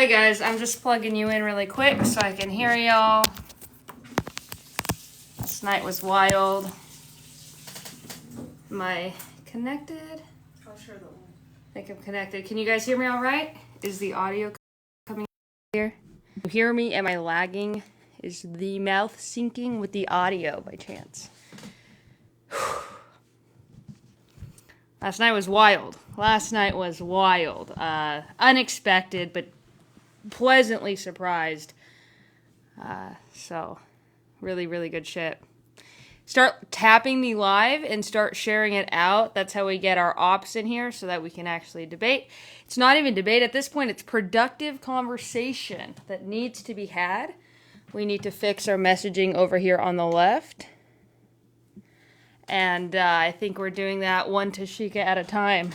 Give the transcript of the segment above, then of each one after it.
Hi guys, I'm just plugging you in really quick so I can hear y'all. Last night was wild. Am I connected? Oh, sure. I think I'm connected. Can you guys hear me all right? Is the audio coming here? You hear me? Am I lagging? Is the mouth syncing with the audio by chance? Last night was wild. Unexpected, but pleasantly surprised. So, really, really good shit. Start tapping the live and start sharing it out. That's how we get our ops in here so that we can actually debate. It's not even debate at this point. It's productive conversation that needs to be had. We need to fix our messaging over here on the left. And I think we're doing that one Tashika at a time.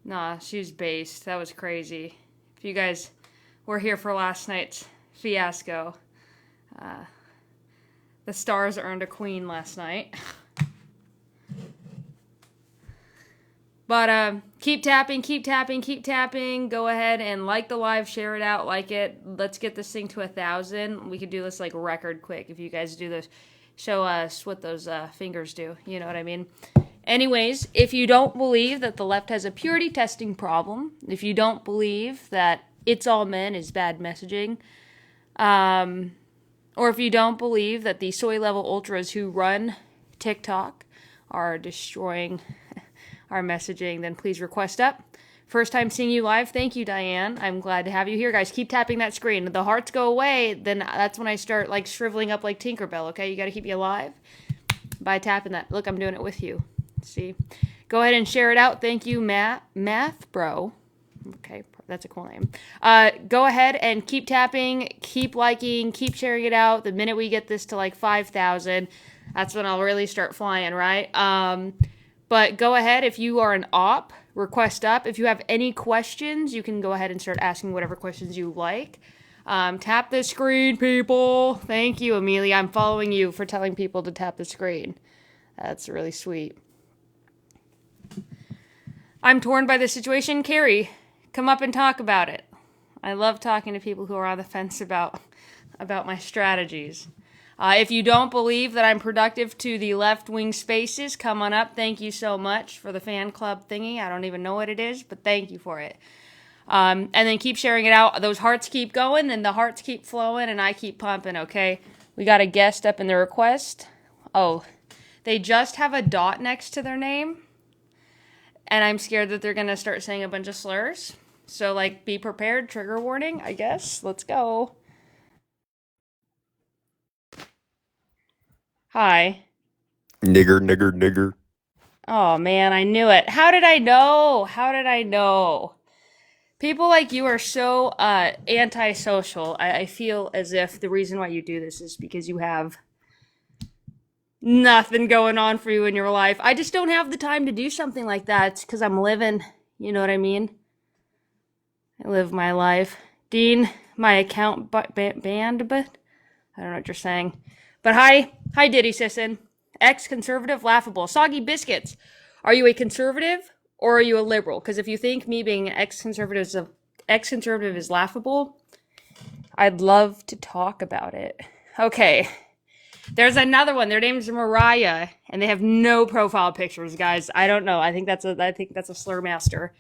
Nah, she's based. That was crazy. If you guys were here for last night's fiasco, the Stars earned a queen last night. But keep tapping. Go ahead and like the live, share it out, like it. Let's get this thing to 1,000. We could do this like record quick if you guys do this. Show us what those fingers do. You know what I mean? Anyways, if you don't believe that the left has a purity testing problem, if you don't believe that it's all men is bad messaging, or if you don't believe that the soy level ultras who run TikTok are destroying our messaging, then please request up. First time seeing you live. Thank you, Diane. I'm glad to have you here, guys. Keep tapping that screen. If the hearts go away, then that's when I start like shriveling up like Tinkerbell, okay? You got to keep you alive by tapping that. Look, I'm doing it with you. See? Go ahead and share it out. Thank you, Math Bro. Okay, that's a cool name. Go ahead and keep tapping, keep liking, keep sharing it out. The minute we get this to like 5,000, that's when I'll really start flying, right? But go ahead, if you are an op, request up. If you have any questions, you can go ahead and start asking whatever questions you like. Tap the screen, people. Thank you, Amelia. I'm following you for telling people to tap the screen. That's really sweet. I'm torn by the situation. Carrie, come up and talk about it. I love talking to people who are on the fence about my strategies. If you don't believe that I'm productive to the left-wing spaces, come on up. Thank you so much for the fan club thingy. I don't even know what it is, but thank you for it. And then keep sharing it out. Those hearts keep going, and the hearts keep flowing, and I keep pumping, okay? We got a guest up in the request. Oh, they just have a dot next to their name, and I'm scared that they're going to start saying a bunch of slurs. So, like, be prepared. Trigger warning, I guess. Let's go. Hi. Nigger. Oh, man, I knew it. How did I know? People like you are so antisocial. I feel as if the reason why you do this is because you have nothing going on for you in your life. I just don't have the time to do something like that. It's because I'm living, you know what I mean? I live my life. Dean, my account banned, but I don't know what you're saying. But hi Diddy Sisson. Ex-conservative, laughable. Soggy biscuits. Are you a conservative or are you a liberal? Because if you think me being ex-conservative is laughable, I'd love to talk about it. Okay. There's another one. Their name's Mariah, and they have no profile pictures, guys. I don't know. I think that's a slur master.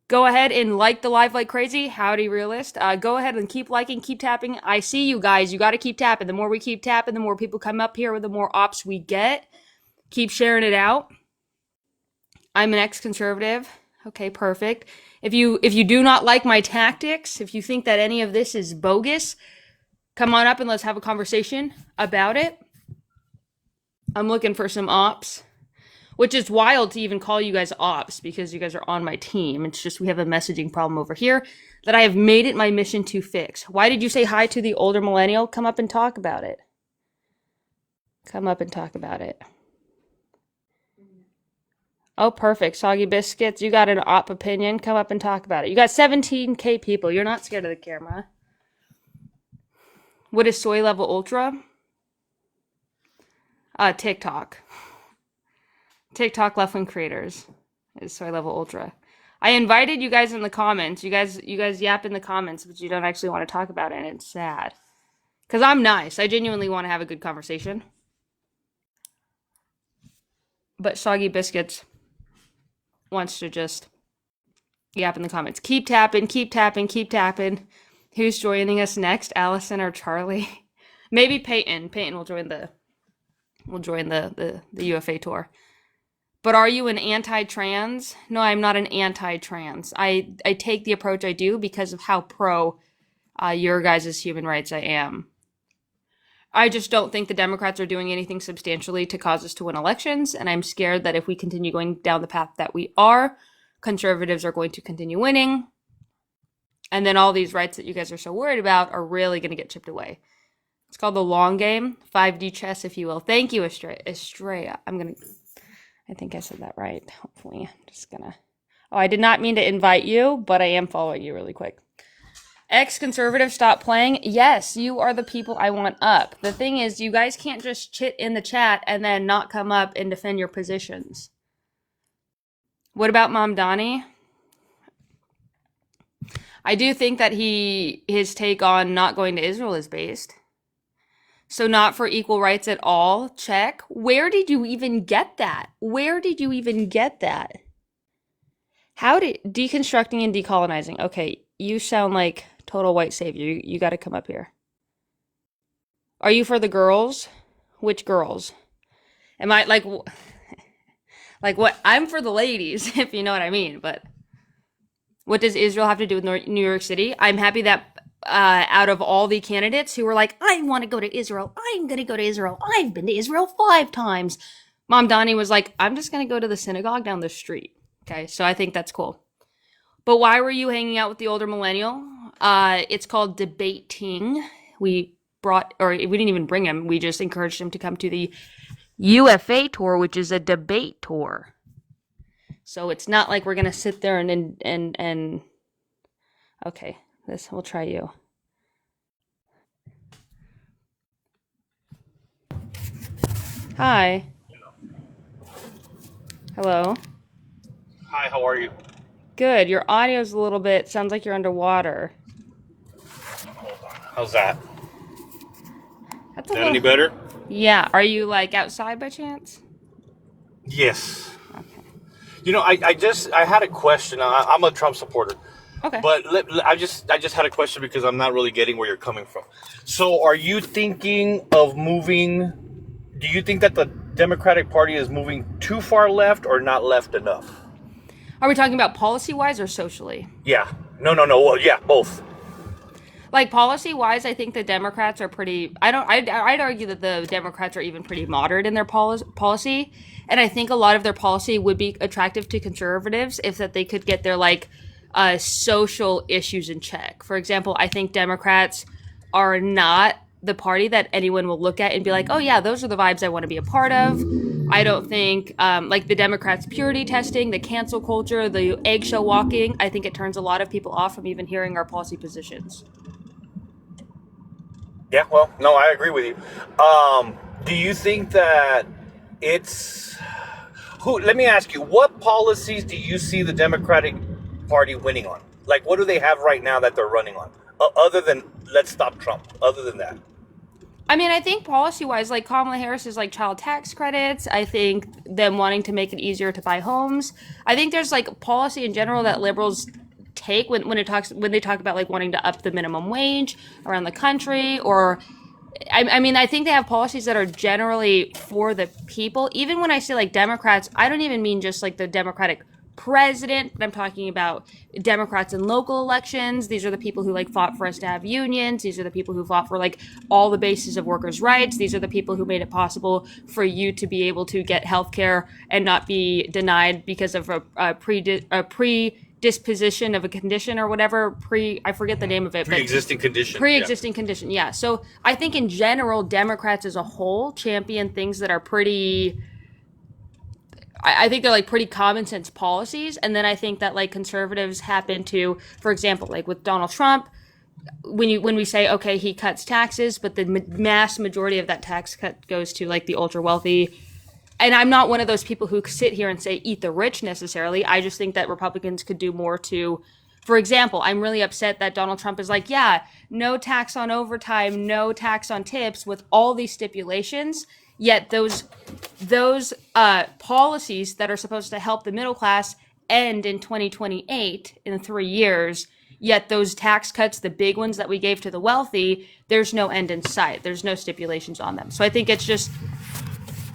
Go ahead and like the live like crazy. Howdy, realist. Go ahead and keep liking, keep tapping. I see you guys. You got to keep tapping. The more we keep tapping, the more people come up here, the more ops we get. Keep sharing it out. I'm an ex-conservative. Okay, perfect. If you do not like my tactics, if you think that any of this is bogus, come on up and let's have a conversation about it. I'm looking for some ops. Which is wild to even call you guys ops because you guys are on my team. It's just we have a messaging problem over here that I have made it my mission to fix. Why did you say hi to the older millennial? Come up and talk about it. Oh, perfect. Soggy biscuits. You got an op opinion. Come up and talk about it. You got 17K people. You're not scared of the camera. What is soy level ultra? TikTok left-wing creators is soy level ultra. I invited you guys in the comments. You guys yap in the comments, but you don't actually want to talk about it, and it's sad. Because I'm nice. I genuinely want to have a good conversation. But Soggy Biscuits wants to just yap in the comments. Keep tapping, keep tapping, keep tapping. Who's joining us next? Allison or Charlie? Maybe Peyton. Peyton will join the UFA tour. But are you an anti-trans? No, I'm not an anti-trans. I take the approach I do because of how pro your guys' human rights I am. I just don't think the Democrats are doing anything substantially to cause us to win elections, and I'm scared that if we continue going down the path that we are, conservatives are going to continue winning, and then all these rights that you guys are so worried about are really going to get chipped away. It's called the long game, 5D chess, if you will. Thank you, Estrella. I think I said that right, hopefully. I'm just gonna... Oh, I did not mean to invite you, but I am following you really quick. Ex-conservative, stop playing. Yes, you are the people I want up. The thing is, you guys can't just chit in the chat and then not come up and defend your positions. What about Mom Donnie? I do think that his take on not going to Israel is based. So not for equal rights at all. Check. Where did you even get that? Where did you even get that? How did... Deconstructing and decolonizing. Okay, you sound like total white savior. You got to come up here. Are you for the girls? Which girls? Am I like what? I'm for the ladies, if you know what I mean. But what does Israel have to do with New York City? I'm happy that out of all the candidates who were like, I want to go to Israel. I'm going to go to Israel. I've been to Israel 5 times. Mom Donnie was like, I'm just going to go to the synagogue down the street. Okay, so I think that's cool. But why were you hanging out with the older millennial? It's called debating. We didn't even bring him. We just encouraged him to come to the UFA tour, which is a debate tour. So it's not like we're gonna sit there and okay, we'll try you. Hi. Hello. Hi, how are you? Good. Your audio's a little bit, sounds like you're underwater. How's that? That's Is that any better? Yeah. Are you like outside by chance? Yes. Okay. You know, I had a question. I'm a Trump supporter. Okay. But I just had a question because I'm not really getting where you're coming from. So are you thinking of moving... Do you think that the Democratic Party is moving too far left or not left enough? Are we talking about policy-wise or socially? Yeah. No. Well, yeah, both. Like policy-wise, I think the Democrats are pretty... I'd argue that the Democrats are even pretty moderate in their policy. And I think a lot of their policy would be attractive to conservatives if that they could get their, like, social issues in check. For example, I think Democrats are not the party that anyone will look at and be like, oh yeah, those are the vibes I want to be a part of. I don't think, like the Democrats' purity testing, the cancel culture, the eggshell walking, I think it turns a lot of people off from even hearing our policy positions. Yeah, well, no, I agree with you. Do you think that it's... Let me ask you, what policies do you see the Democratic Party winning on? Like, what do they have right now that they're running on? Other than, let's stop Trump. Other than that. I mean, I think policy-wise, like Kamala Harris is like child tax credits. I think them wanting to make it easier to buy homes. I think there's like policy in general that liberals take when they talk about like wanting to up the minimum wage around the country, or I mean, I think they have policies that are generally for the people. Even when I say like Democrats, I don't even mean just like the Democratic president, but I'm talking about Democrats in local elections. These are the people who like fought for us to have unions. These are the people who fought for like all the bases of workers' rights. These are the people who made it possible for you to be able to get health care and not be denied because of a predisposition of a condition or whatever. I forget the name of it. Pre-existing condition. Pre-existing condition, yeah. So I think in general, Democrats as a whole champion things that are pretty... I think they're like pretty common sense policies. And then I think that like conservatives happen to, for example, like with Donald Trump, when we say, okay, he cuts taxes, but the mass majority of that tax cut goes to like the ultra wealthy, and I'm not one of those people who sit here and say eat the rich necessarily. I just think that Republicans could do more to, for example, I'm really upset that Donald Trump is like, yeah, no tax on overtime, no tax on tips with all these stipulations. Yet those policies that are supposed to help the middle class end in 2028 in 3 years. Yet those tax cuts, the big ones that we gave to the wealthy, there's no end in sight. There's no stipulations on them. So I think it's just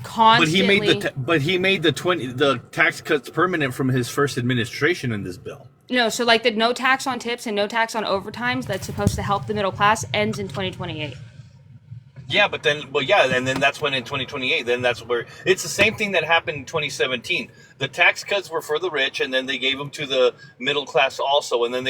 constantly. But he made the tax cuts permanent from his first administration in this bill. No, so like the no tax on tips and no tax on overtimes that's supposed to help the middle class ends in 2028. Yeah, and then that's when in 2028, then that's where it's the same thing that happened in 2017. The tax cuts were for the rich, and then they gave them to the middle class also. And then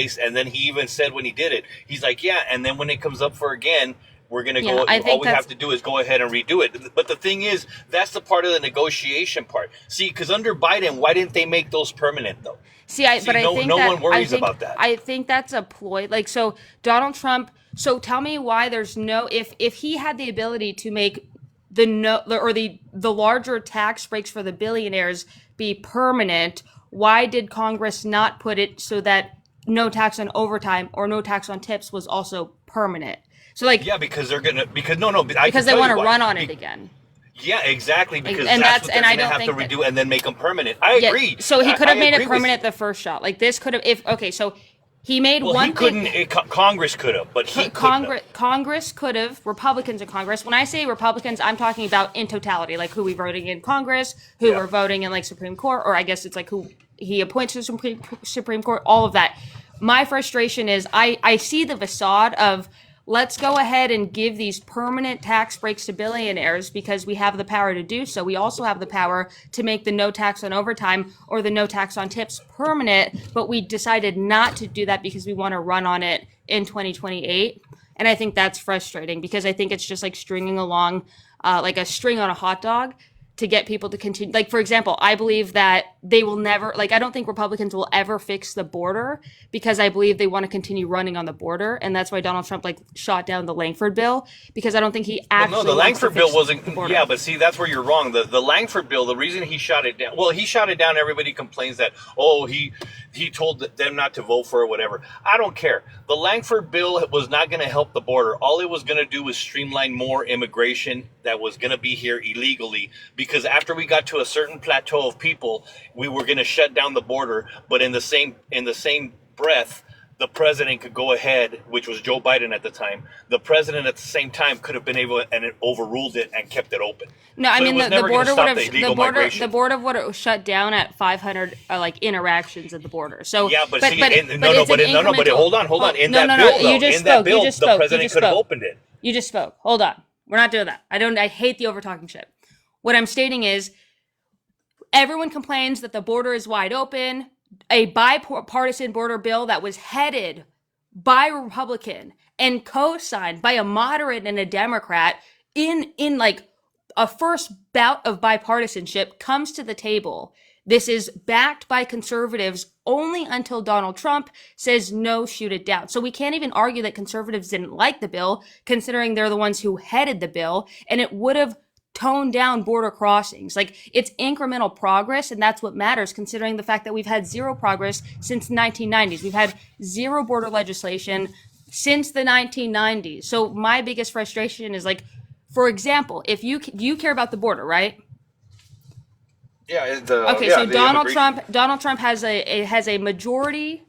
he even said when he did it, he's like, yeah. And then when it comes up for again, we're gonna go. All we have to do is go ahead and redo it. But the thing is, that's the part of the negotiation part. See, because under Biden, why didn't they make those permanent though? I think no one worries about that. I think that's a ploy. Like, so Donald Trump. So tell me why there's no, if he had the ability to make the larger tax breaks for the billionaires be permanent, why did Congress not put it so that no tax on overtime or no tax on tips was also permanent? So like, yeah, because they want to run on it again. Yeah, exactly. Because and that's what they're going to have to redo and then make them permanent. I agree. So he could have made it permanent the first shot. Like this could have, so he made one he couldn't. thing. Congress could have, but he couldn't. Congress could have. Republicans in Congress. When I say Republicans, I'm talking about in totality, like who we voting in Congress, who we're voting in like Supreme Court, or I guess it's like who he appoints to the Supreme Court. All of that. My frustration is I see the facade of let's go ahead and give these permanent tax breaks to billionaires because we have the power to do so. We also have the power to make the no tax on overtime or the no tax on tips permanent, but we decided not to do that because we want to run on it in 2028. And I think that's frustrating because I think it's just like stringing along like a string on a hot dog to get people to continue. Like, for example, I believe that they will never, like, I don't think Republicans will ever fix the border because I believe they want to continue running on the border. And that's why Donald Trump, like, shot down the Langford bill because I don't think he actually the Langford bill wasn't, the border. Yeah, but see, that's where you're wrong. The Langford bill, the reason he shot it down, he shot it down. Everybody complains that, he told them not to vote for or whatever. I don't care. The Langford bill was not going to help the border. All it was going to do was streamline more immigration that was going to be here illegally because after we got to a certain plateau of people, we were going to shut down the border. But in the same breath, the president could go ahead, which was Joe Biden at the time. The president at the same time could have been able and it overruled it and kept it open. No, I mean the border would have the border would have shut down at 500 like interactions at the border. So yeah, but hold on. In that bill, the president could have opened it. You just spoke. Hold on. We're not doing that. I hate the over talking shit. What I'm stating is everyone complains that the border is wide open. A bipartisan border bill that was headed by a Republican and co-signed by a moderate and a Democrat in like a first bout of bipartisanship comes to the table. This is backed by conservatives only until Donald Trump says no, shoot it down. So we can't even argue that conservatives didn't like the bill, considering they're the ones who headed the bill, and it would have toned down border crossings. Like, it's incremental progress, and that's what matters, considering the fact that we've had zero progress since the 1990s. We've had zero border legislation since the 1990s. So my biggest frustration is, like, for example, if you care about the border, right? Yeah. Donald Trump has a majority.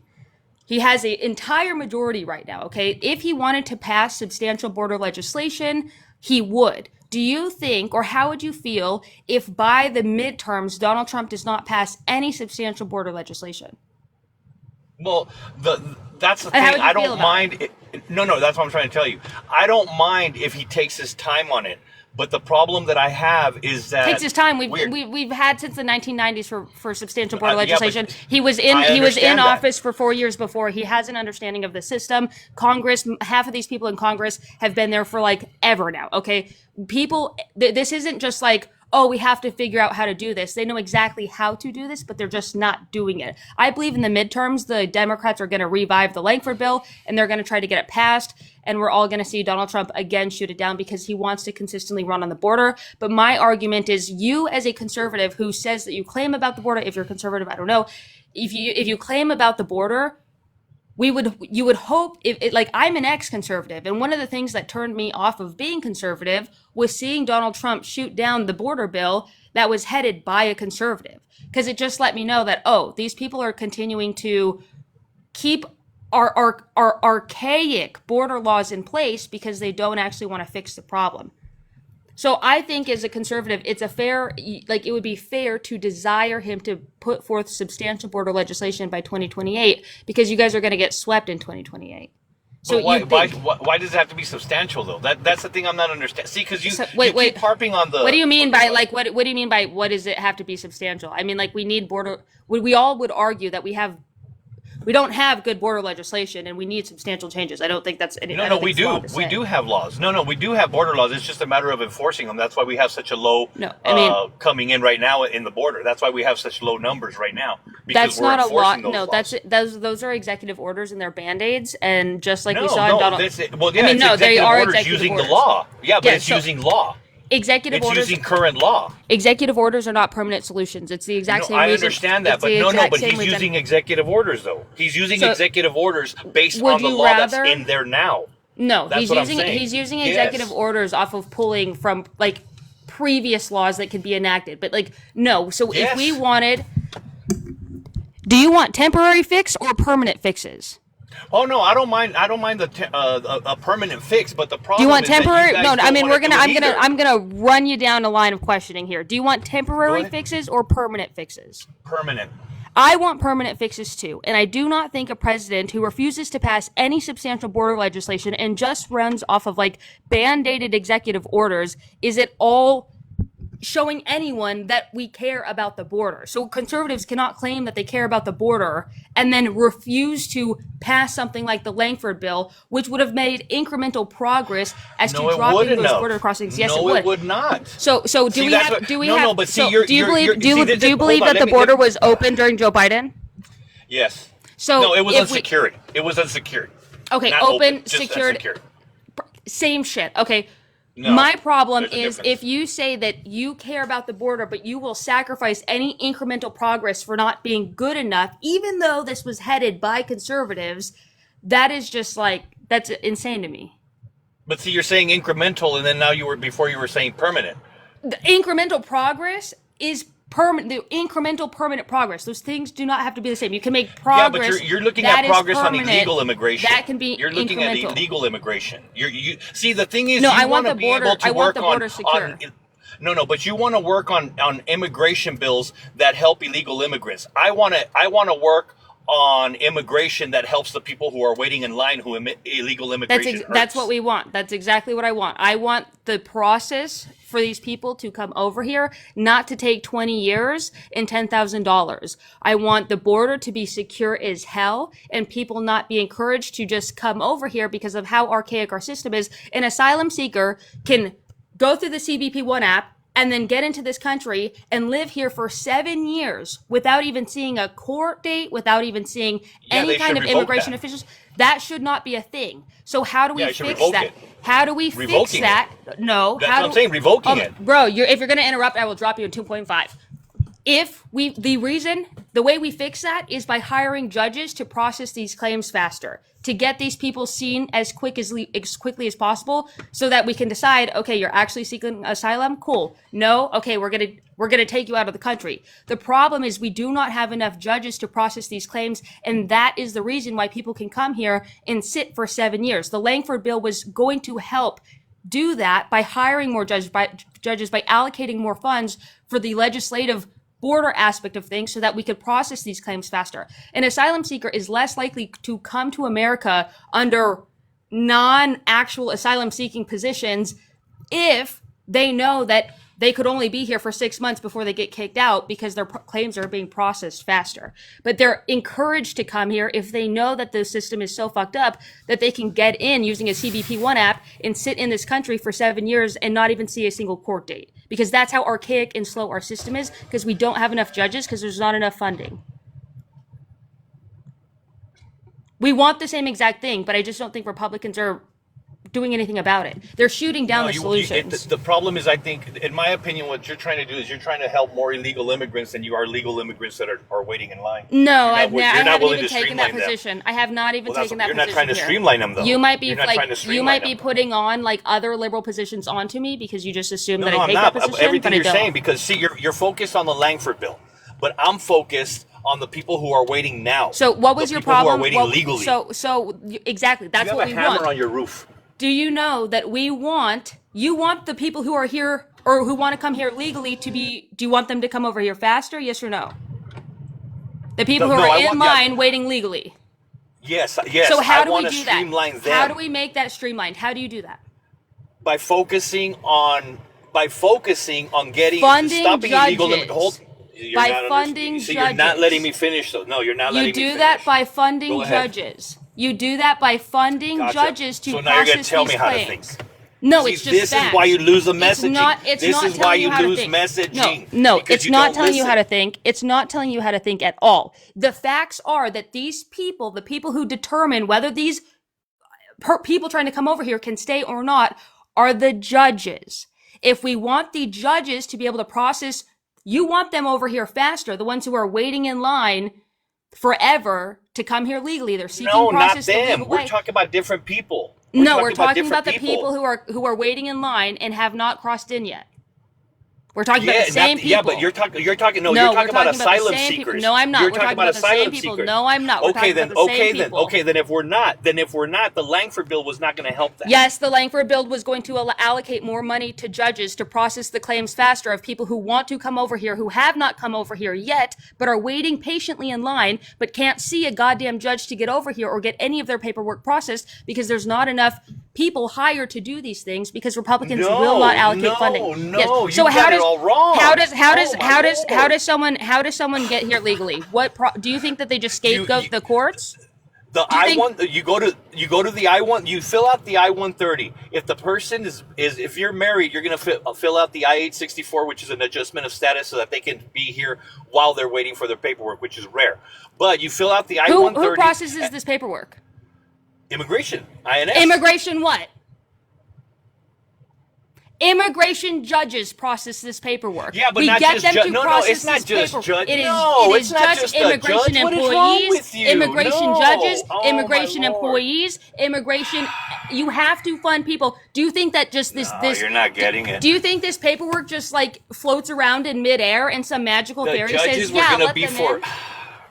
He has an entire majority right now. Okay, if he wanted to pass substantial border legislation, he would. Do you think, or how would you feel if by the midterms Donald Trump does not pass any substantial border legislation? Well, that's the thing. I don't mind. No, that's what I'm trying to tell you. I don't mind if he takes his time on it. But the problem that I have is that takes his time. We've had since the 1990s for substantial border legislation. He was in office for 4 years before. He has an understanding of the system. Congress, half of these people in Congress have been there for like ever now. Okay, people. This isn't just like, oh, we have to figure out how to do this. They know exactly how to do this, but they're just not doing it. I believe in the midterms, the Democrats are going to revive the Langford bill and they're going to try to get it passed. And we're all going to see Donald Trump again shoot it down because he wants to consistently run on the border. But my argument is, you as a conservative who says that you claim about the border, if you're conservative, I don't know, if you claim about the border, you would hope like, I'm an ex-conservative, and one of the things that turned me off of being conservative was seeing Donald Trump shoot down the border bill that was headed by a conservative, because it just let me know that, oh, these people are continuing to keep our archaic border laws in place because they don't actually want to fix the problem. So I think as a conservative, it's it would be fair to desire him to put forth substantial border legislation by 2028, because you guys are going to get swept in 2028. So why does it have to be substantial though? That's the thing I'm not understanding. See, because you keep harping on the. What do you mean by what do you mean by what does it have to be substantial? I mean, like, we need border. We all would argue that we don't have good border legislation, and we need substantial changes. I don't think that's any. No, we do. We do have laws. No, we do have border laws. It's just a matter of enforcing them. That's why we have such a low coming in right now in the border. That's why we have such low numbers right now. That's not a law. No, those are executive orders and they're band-aids. And just like we saw in Donald. They are using the law. Yeah, but it's using law. Executive orders. It's using current law. Executive orders are not permanent solutions. It's the exact same reason. I understand that, but he's using executive orders, though. He's using executive orders based on the law that's in there now. No, he's using executive orders off of pulling from, like, previous laws that could be enacted. But, like, no. So if we wanted... Do you want temporary fix or permanent fixes? Oh no, I don't mind a permanent fix, but the problem. Do you want temporary? No, I mean I'm gonna run you down a line of questioning here. Do you want temporary fixes or permanent fixes? Permanent. I want permanent fixes too, and I do not think a president who refuses to pass any substantial border legislation and just runs off of, like, band-aided executive orders is at all showing anyone that we care about the border. So conservatives cannot claim that they care about the border and then refuse to pass something like the Langford bill, which would have made incremental progress as to dropping those border crossings. Yes, it would. No, it would not. So do you believe that the border was open during Joe Biden? Yes. So no, it was unsecured. It was unsecured. Okay, not open, secured. Same shit. Okay. No, my problem is if you say that you care about the border, but you will sacrifice any incremental progress for not being good enough, even though this was headed by conservatives, that is just that's insane to me. But see, you're saying incremental, and then before you were saying permanent. The incremental progress is permanent. The incremental permanent progress. Those things do not have to be the same. You can make progress. Yeah, but you're looking at progress on illegal immigration. That can be. You're looking at illegal immigration. You see, the thing is, I want the border. I want the border secure. But you want to work on immigration bills that help illegal immigrants. I want to work on immigration that helps the people who are waiting in line who illegal immigration. That's what we want. That's exactly what I want. I want the process for these people to come over here not to take 20 years and $10,000. I want the border to be secure as hell and people not be encouraged to just come over here because of how archaic our system is. An asylum seeker can go through the CBP-1 app and then get into this country and live here for 7 years without even seeing a court date, without even seeing any kind of immigration officials. That should not be a thing. So how do we fix that? How do we fix that? No. That's what I'm saying, revoking it. Bro, if you're going to interrupt, I will drop you in 2.5. The way we fix that is by hiring judges to process these claims faster, to get these people seen as quickly as possible so that we can decide, okay, you're actually seeking asylum? Cool. No? Okay, we're going to take you out of the country. The problem is we do not have enough judges to process these claims, and that is the reason why people can come here and sit for 7 years. The Langford bill was going to help do that by hiring more judges, by allocating more funds for the legislative border aspect of things so that we could process these claims faster. An asylum seeker is less likely to come to America under non-actual asylum seeking positions if they know that they could only be here for 6 months before they get kicked out because their claims are being processed faster. But they're encouraged to come here if they know that the system is so fucked up that they can get in using a CBP-1 app and sit in this country for 7 years and not even see a single court date. Because that's how archaic and slow our system is, because we don't have enough judges, because there's not enough funding. We want the same exact thing, but I just don't think Republicans are doing anything about it. They're shooting down the solutions. The problem is, I think, in my opinion, what you're trying to do is you're trying to help more illegal immigrants than you are legal immigrants that are waiting in line. No, I haven't even taken that position. I have not even taken that position. You're not trying to streamline them, though. You might be putting on like other liberal positions onto me because you just assume that I take that position. Everything you're saying, because see, you're focused on the Langford bill, but I'm focused on the people who are waiting now. So what was your problem? Who are waiting legally. So exactly, that's what we want. You have a hammer on your roof. Do you know that you want the people who are here or who want to come here legally to be, do you want them to come over here faster? Yes or no? The people who are in line waiting legally. Yes. So how do we do that? Them. How do we make that streamlined? How do you do that? By focusing on getting funding stopping judges. illegal. By funding judges. You're not letting me finish, though. No, you're not letting me finish. You do that by funding judges. You do that by funding judges to process these claims. So now you're going to tell me how to think. No, it's just this fact. Is why you lose the messaging. This is why you lose messaging. No, it's not telling you how to think. It's not telling you how to think at all. The facts are that these people, the people who determine whether these people trying to come over here can stay or not, are the judges. If we want the judges to be able to process, you want them over here faster, the ones who are waiting in line forever to come here legally. They're seeking process the legal way. No, not them. We're talking about different people. We're talking about the people who are waiting in line and have not crossed in yet. We're talking about the same people. Yeah, but you're talking about asylum seekers. No, I'm not. We're talking about the same people. No, I'm not. Okay, then if we're not, the Langford bill was not going to help that. Yes, the Langford bill was going to allocate more money to judges to process the claims faster of people who want to come over here, who have not come over here yet, but are waiting patiently in line, but can't see a goddamn judge to get over here or get any of their paperwork processed because there's not enough people hired to do these things because Republicans will not allocate funding. No, yes. So all wrong. How does someone get here legally? Do you think that they just scapegoat the courts? You go to the I-1, you fill out the I-130. If the person if you're married, you're going to fill out the I-864, which is an adjustment of status so that they can be here while they're waiting for their paperwork, which is rare. But you fill out the I-130. Who processes this paperwork? Immigration, INS. Immigration what? Immigration judges process this paperwork. Yeah, but not just judges. No, it's not just judges. It is judge, immigration employees, immigration judges, immigration employees, immigration. You have to fund people. Do you think that just this? You're not getting it. Do you think this paperwork just like floats around in midair and some magical fairy says, "Yeah, let them in"?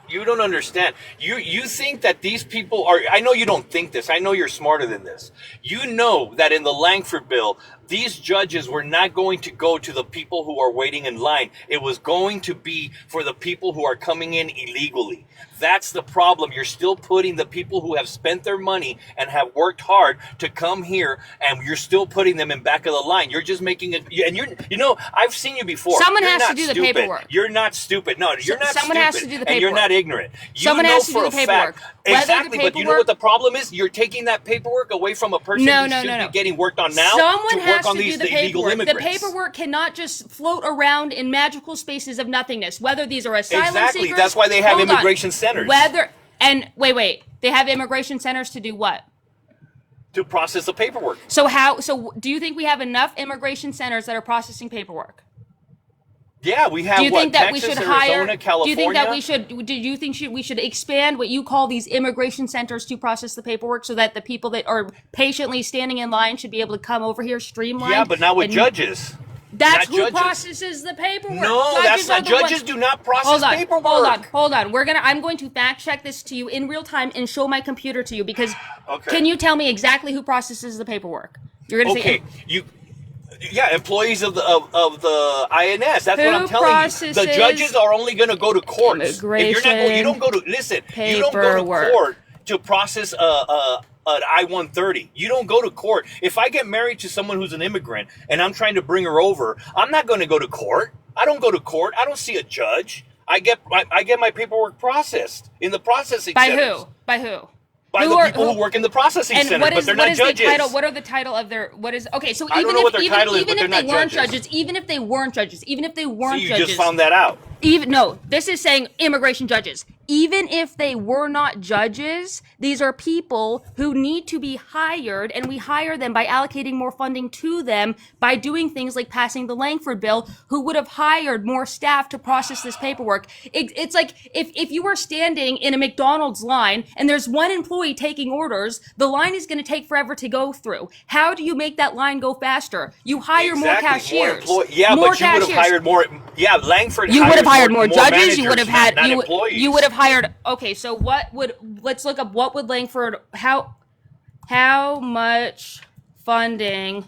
You don't understand. You think that these people are... I know you don't think this. I know you're smarter than this. You know that in the Langford bill, these judges were not going to go to the people who are waiting in line. It was going to be for the people who are coming in illegally. That's the problem. You're still putting the people who have spent their money and have worked hard to come here, and you're still putting them in back of the line. You're just making it... And I've seen you before. Someone has to do the paperwork. You're not stupid. No, you're not stupid. Someone has to do the paperwork. And you're not ignorant. Someone has to do the paperwork. Exactly, but you know what the problem is? You're taking that paperwork away from a person who should be getting worked on now Someone to has work on to these do the illegal paperwork. immigrants. The paperwork cannot just float around in magical spaces of nothingness, whether these are asylum seekers. That's why they have immigration centers. Wait, they have immigration centers to do what? To process the paperwork. So do you think we have enough immigration centers that are processing paperwork? Yeah, we have. Do you think that Texas, we should Arizona, California? Do you think that we should? Do you think we should expand what you call these immigration centers to process the paperwork, so that the people that are patiently standing in line should be able to come over here streamlined? Yeah, but not with judges. That's who processes the paperwork. No, that's not. Judges do not process paperwork. Hold on. I'm going to fact check this to you in real time and show my computer to you because. Can you tell me exactly who processes the paperwork? You're going to say. Yeah, employees of the INS. That's what I'm telling you. The judges are only going to go to courts. Immigration You don't go to court to process an I-130. You don't go to court. If I get married to someone who's an immigrant and I'm trying to bring her over, I'm not going to go to court. I don't go to court. I don't see a judge. I get my paperwork processed in the processing By centers. who? By who? By the people who work in the processing center, but they're not judges. What are the title of their? What is okay? So I don't know what their title is, but they're not judges. Even if they weren't judges, So you just found that out. This is saying immigration judges. Even if they were not judges, these are people who need to be hired, and we hire them by allocating more funding to them by doing things like passing the Langford bill, who would have hired more staff to process this paperwork. It's like if you were standing in a McDonald's line and there's one employee taking orders, the line is going to take forever to go through. How do you make that line go faster? You hire more cashiers. More but you would have hired more. Yeah, Langford. You would have hired more judges. You would have had not employees. You would have hired. Okay, so let's look up what would Langford, how much funding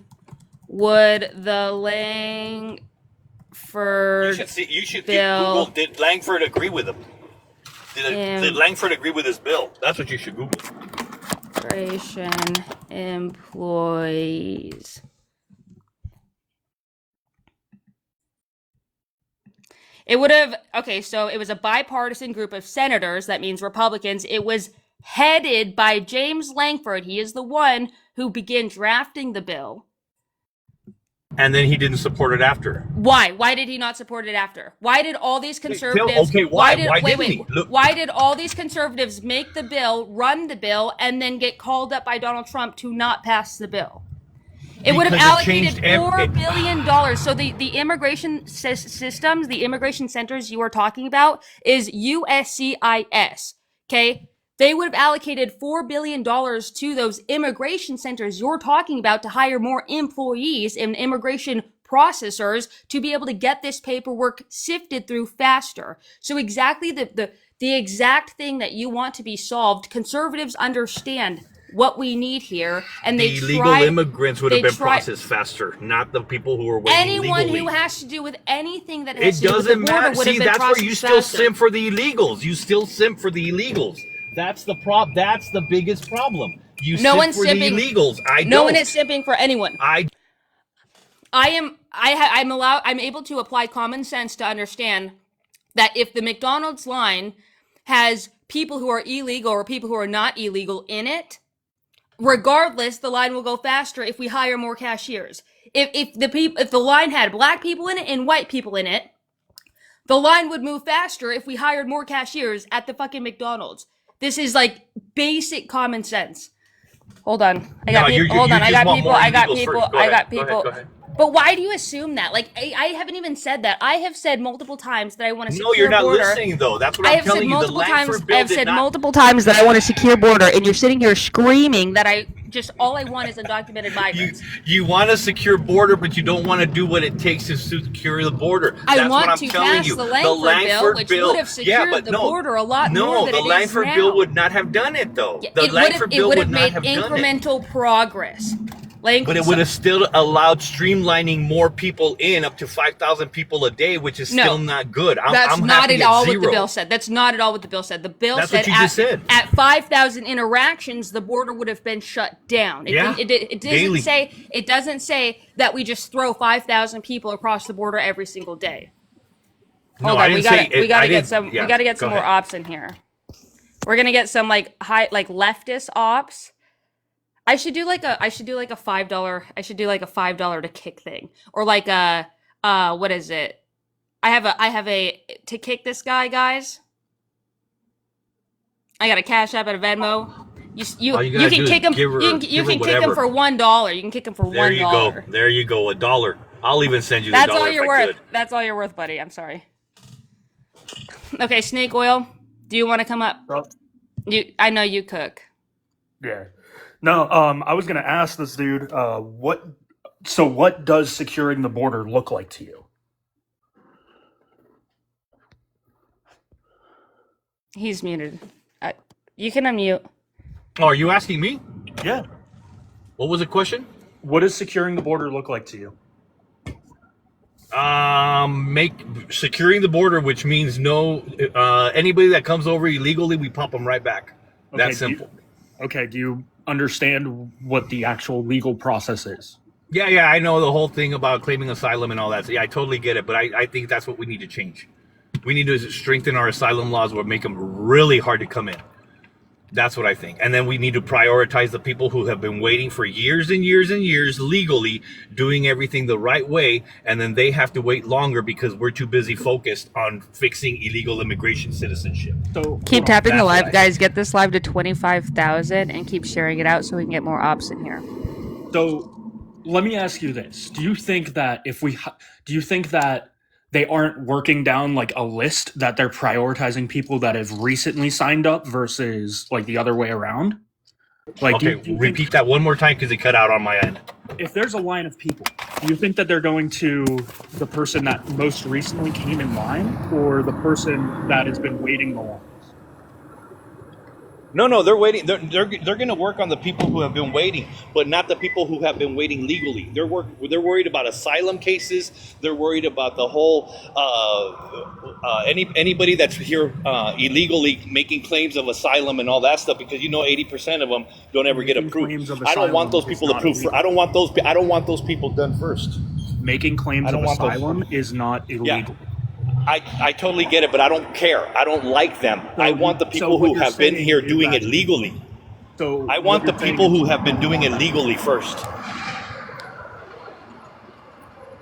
would the Langford you should bill Google, did Langford agree with him? Did Langford agree with his bill? That's what you should Google. Immigration employees. It would have, okay, so it was a bipartisan group of senators, that means Republicans. It was headed by James Langford. He is the one who began drafting the bill. And then he didn't support it after. Why? Why did he not support it after? Why did all these conservatives... Okay, why didn't he? Why did all these conservatives make the bill, run the bill, and then get called up by Donald Trump to not pass the bill? It would have allocated $4 billion. So the immigration systems, the immigration centers you are talking about is USCIS, okay? They would have allocated $4 billion to those immigration centers you're talking about to hire more employees and immigration processors to be able to get this paperwork sifted through faster. So exactly the exact thing that you want to be solved, conservatives understand what we need here, and the illegal immigrants would have been processed faster, not the people who are waiting Anyone legally. who has to do with anything that has it to do with the border matter. would have See, been that's processed where you still faster. simp for the illegals. You still simp for the illegals. That's the That's the biggest problem. You No simp one's for simping. the illegals. No one is simping for anyone. I'm able to apply common sense to understand that if the McDonald's line has people who are illegal or people who are not illegal in it, regardless, the line will go faster if we hire more cashiers. If the line had black people in it and white people in it, the line would move faster if we hired more cashiers at the fucking McDonald's. This is like basic common sense. Hold on. I got people. Go ahead. But why do you assume that? Like, I haven't even said that. I have said multiple times that I want to secure No, you're not border. listening, though. That's what I'm telling you. I have said multiple times that I want a secure border, and you're sitting here screaming that all I want is undocumented migrants. You want a secure border, but you don't want to do what it takes to secure the border. I want to pass the Langford bill, which would have secured the border a lot more than it is now. No, the Langford bill would not have done it, though. The Langford bill would not have made incremental progress. But it would have still allowed streamlining more people in, up to 5,000 people a day, which is still not good. That's not at all what the bill said. That's not at all what the bill said. The bill said at 5,000 interactions, the border would have been shut down. It doesn't say that we just throw 5,000 people across the border every single day. Hold on, we gotta get some more ops in here. We're gonna get some leftist ops. I should do like a $5 to kick thing, or like what is it? I have a to kick this guy, guys. I got a Cash App and a Venmo. You can kick him. You can kick him for $1. You can kick him for $1. There you go. There you go. $1. I'll even send you the $1. That's all you're worth. That's all you're worth, buddy. I'm sorry. Okay, Snake Oil. Do you want to come up? I know you cook. Yeah. No, I was going to ask this dude, what does securing the border look like to you? He's muted. You can unmute. Oh, are you asking me? Yeah. What was the question? What does securing the border look like to you? Securing the border, which means anybody that comes over illegally, we pop them right back. That's simple. Do you understand what the actual legal process is. Yeah, I know the whole thing about claiming asylum and all that. So yeah, I totally get it, but I think that's what we need to change. We need to strengthen our asylum laws or make them really hard to come in. That's what I think. And then we need to prioritize the people who have been waiting for years and years and years legally, doing everything the right way, and then they have to wait longer because we're too busy focused on fixing illegal immigration citizenship. So Keep hold on. tapping the That's live, right. guys. Get this live to 25,000 and keep sharing it out so we can get more ops in here. So let me ask you this: do you think that do you think that they aren't working down like a list, that they're prioritizing people that have recently signed up versus like the other way around? Like, Okay, do you repeat think that one more time because it cut out on my end. if there's a line of people, do you think that they're going to the person that most recently came in line, or the person that has been waiting the longest? No, they're waiting. They're going to work on the people who have been waiting, but not the people who have been waiting legally. They're worried about asylum cases. They're worried about the whole anybody that's here illegally making claims of asylum and all that stuff, because 80% of them don't ever get Making approved. claims of I don't want asylum those is people not approved. illegal. I don't want those people done first. Making claims I don't of want those- asylum is not illegal. I totally get it, but I don't care. I don't like them. So I want the so people what who you're have been saying here is doing that- it legally. So I what want the you're saying people is- who have been doing it legally first.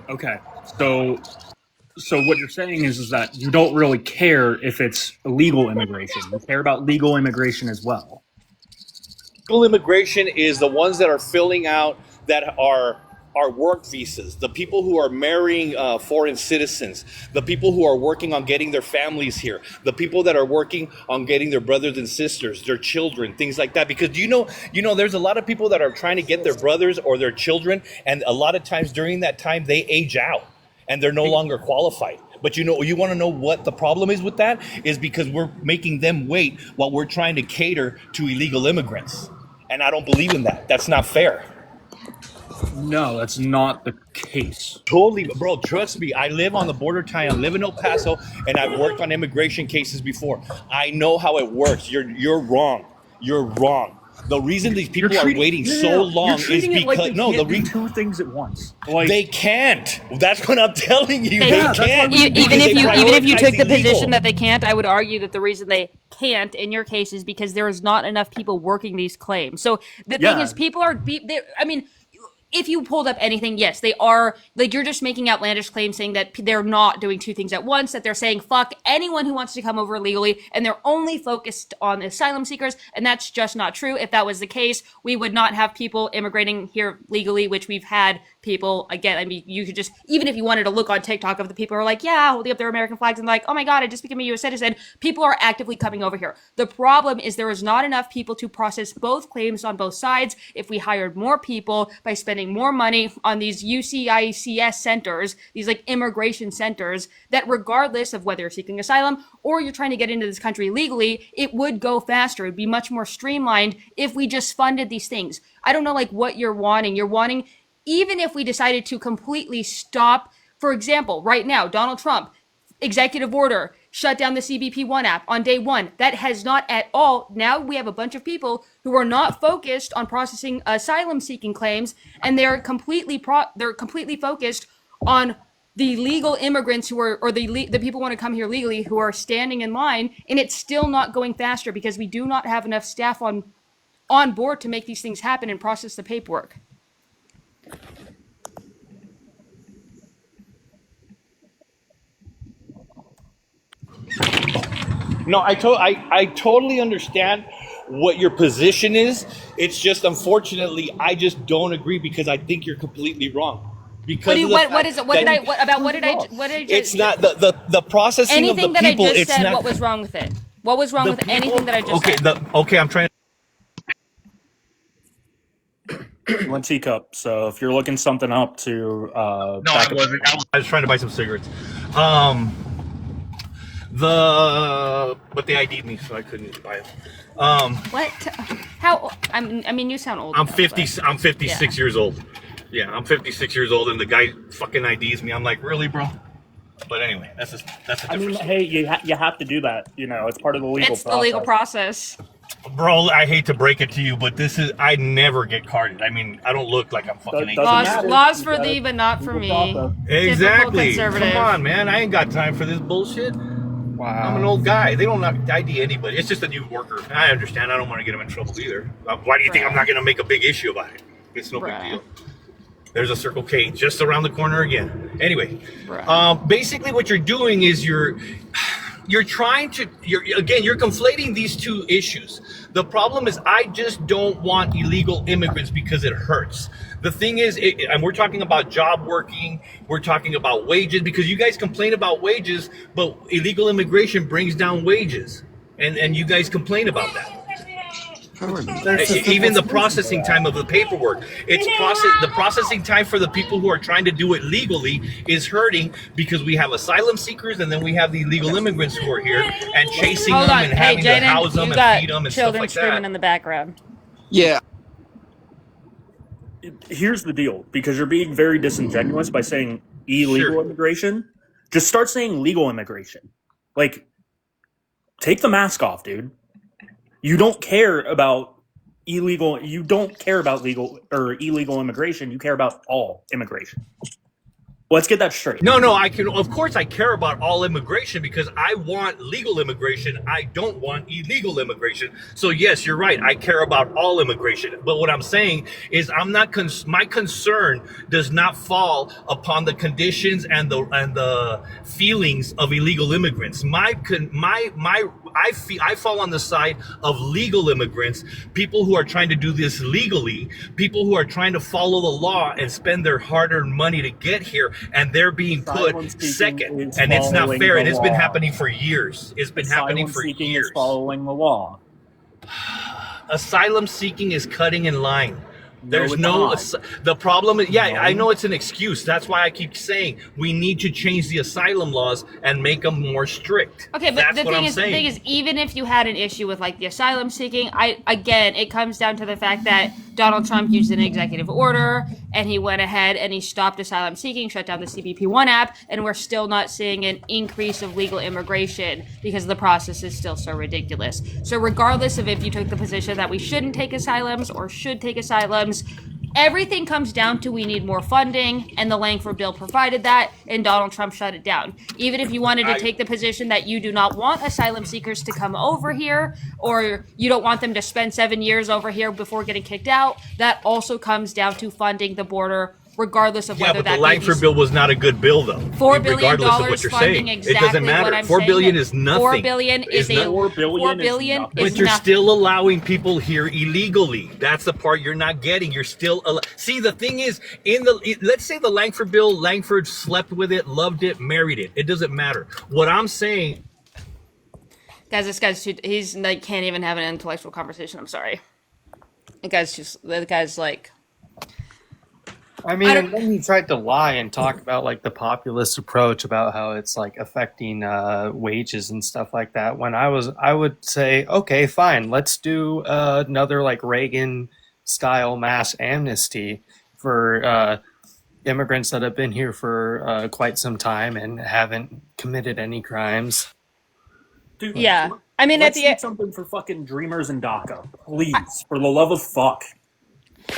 Okay, so what you're saying is that you don't really care if it's illegal immigration. You care about legal immigration as well. Legal immigration is the ones that are filling out that are work visas, the people who are marrying foreign citizens, the people who are working on getting their families here, the people that are working on getting their brothers and sisters, their children, things like that. Because there's a lot of people that are trying to get their brothers or their children, and a lot of times during that time they age out and they're no longer qualified. But you want to know what the problem is with that? Is because we're making them wait while we're trying to cater to illegal immigrants. And I don't believe in that. That's not fair. No, that's not the case. Totally, bro. Trust me. I live on the border town. I live in El Paso, and I've worked on immigration cases before. I know how it works. You're wrong. You're wrong. The reason these people are waiting so long is treating it because like they can't do two things at once. Like, they can't. That's what I'm telling you. They that's why can't. we- because Even if they you took the prioritize illegal. position that they can't, I would argue that the reason they can't in your case is because there is not enough people working these claims. So the thing Yeah. is, people are. I mean, if you pulled up anything, yes, they are. Like, you're just making outlandish claims saying that they're not doing two things at once, that they're saying fuck anyone who wants to come over illegally, and they're only focused on asylum seekers, and that's just not true. If that was the case, we would not have people immigrating here legally, which we've had people, again, I mean, you could just, even if you wanted to look on TikTok of the people who are like, yeah, holding up their American flags and like, oh my god, I just became a U.S. citizen, people are actively coming over here. The problem is there is not enough people to process both claims on both sides. If we hired more people by spending more money on these UCICS centers, these like immigration centers, that regardless of whether you're seeking asylum or you're trying to get into this country legally, it would go faster. It'd be much more streamlined if we just funded these things. I don't know like what you're wanting. You're wanting, even if we decided to completely stop, for example, right now, Donald Trump, executive order, shut down the CBP1 app on day one. That has not at all. Now we have a bunch of people who are not focused on processing asylum seeking claims, and they're completely focused on the legal immigrants who are, or the people who want to come here legally who are standing in line, and it's still not going faster because we do not have enough staff on board to make these things happen and process the paperwork. No, I totally understand what your position is. It's just unfortunately I just don't agree because I think you're completely wrong. Because What did I just, it's not the processing anything of the that people. I just It's said, not what was wrong with it? What was wrong the with people- anything that I just okay, said? okay, I'm trying. one teacup. So if you're looking something up to, No, I wasn't. I was trying to buy some cigarettes. But they ID'd me, so I couldn't buy them. What? How? I mean, you sound old. I'm enough, 50. but- I'm 56 yeah. years old. Yeah, I'm 56 years old, and the guy fucking IDs me. I'm like, really, bro? But anyway, that's a I mean, different story. hey, you have to do that. You know, it's part of the legal It's process. the legal process. Bro, I hate to break it to you, but I never get carded. I mean, I don't look like I'm fucking 18. Doesn't matter. Laws You for gotta thee, but not for keep it me. proper. Exactly. Typical conservative. Come on, man. I ain't got time for this bullshit. Wow. I'm an old guy. They don't ID anybody. It's just a new worker. I understand. I don't want to get them in trouble either. Why do you think I'm not going to make a big issue about it? It's no big deal. There's a Circle K just around the corner again. Anyway, basically what you're doing is you're conflating these two issues. The problem is I just don't want illegal immigrants because it hurts. The thing is, and we're talking about job working, we're talking about wages, because you guys complain about wages, but illegal immigration brings down wages. And you guys complain about that. Even the processing time of the paperwork, the processing time for the people who are trying to do it legally is hurting because we have asylum seekers and then we have the illegal immigrants who are here and chasing them and having to house them and feed them and stuff like that. Children screaming in the background. Yeah. Here's the deal, because you're being very disingenuous by saying illegal immigration. Just start saying legal immigration. Like, take the mask off, dude. You don't care about legal or illegal immigration. You care about all immigration. Let's get that straight. No, of course I care about all immigration because I want legal immigration. I don't want illegal immigration. So yes, you're right. I care about all immigration. But what I'm saying is my concern does not fall upon the conditions and the feelings of illegal immigrants. I fall on the side of legal immigrants, people who are trying to do this legally, people who are trying to follow the law and spend their hard-earned money to get here, and they're being put second, and it's not fair, and it's been happening for years. It's been happening for years. Is following the law. Asylum seeking is cutting in line. There's the problem is, I know it's an excuse. That's why I keep saying we need to change the asylum laws and make them more strict. Okay, but the thing is, even if you had an issue with like the asylum seeking, it comes down to the fact that Donald Trump used an executive order and he went ahead and he stopped asylum seeking, shut down the CBP1 app, and we're still not seeing an increase of legal immigration because the process is still so ridiculous. So regardless of if you took the position that we shouldn't take asylums or should take asylums, everything comes down to we need more funding, and the Langford bill provided that, and Donald Trump shut it down. Even if you wanted to take the position that you do not want asylum seekers to come over here, or you don't want them to spend 7 years over here before getting kicked out, that also comes down to funding the border, regardless of whether that. The Langford bill was not a good bill, though. $4 billion regardless of what you're saying, exactly it doesn't matter. What I'm $4 billion is nothing. $4 billion is nothing. But you're still allowing people here illegally. That's the part you're not getting. You're still see. The thing is, let's say the Langford bill, Langford slept with it, loved it, married it. It doesn't matter. What I'm saying, guys, this guy's he's like can't even have an intellectual conversation. I'm sorry. The guy's like. I mean, and then he tried to lie and talk about like the populist approach about how it's like affecting wages and stuff like that. When I would say, okay, fine, let's do another like Reagan style mass amnesty for immigrants that have been here for quite some time and haven't committed any crimes. Dude, yeah, I mean, let's do something for fucking dreamers in DACA, please, for the love of fuck.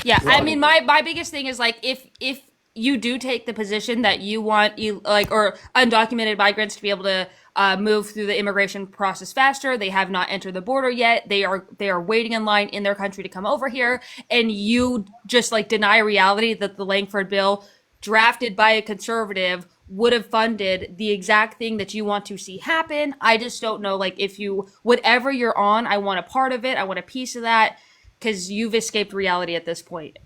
Yeah, I mean, my biggest thing is like if you do take the position that you want or undocumented migrants to be able to move through the immigration process faster, they have not entered the border yet. They are waiting in line in their country to come over here, and you just like deny reality that the Langford bill, drafted by a conservative, would have funded the exact thing that you want to see happen. I just don't know, like if you whatever you're on, I want a part of it. I want a piece of that. Because you've escaped reality at this point.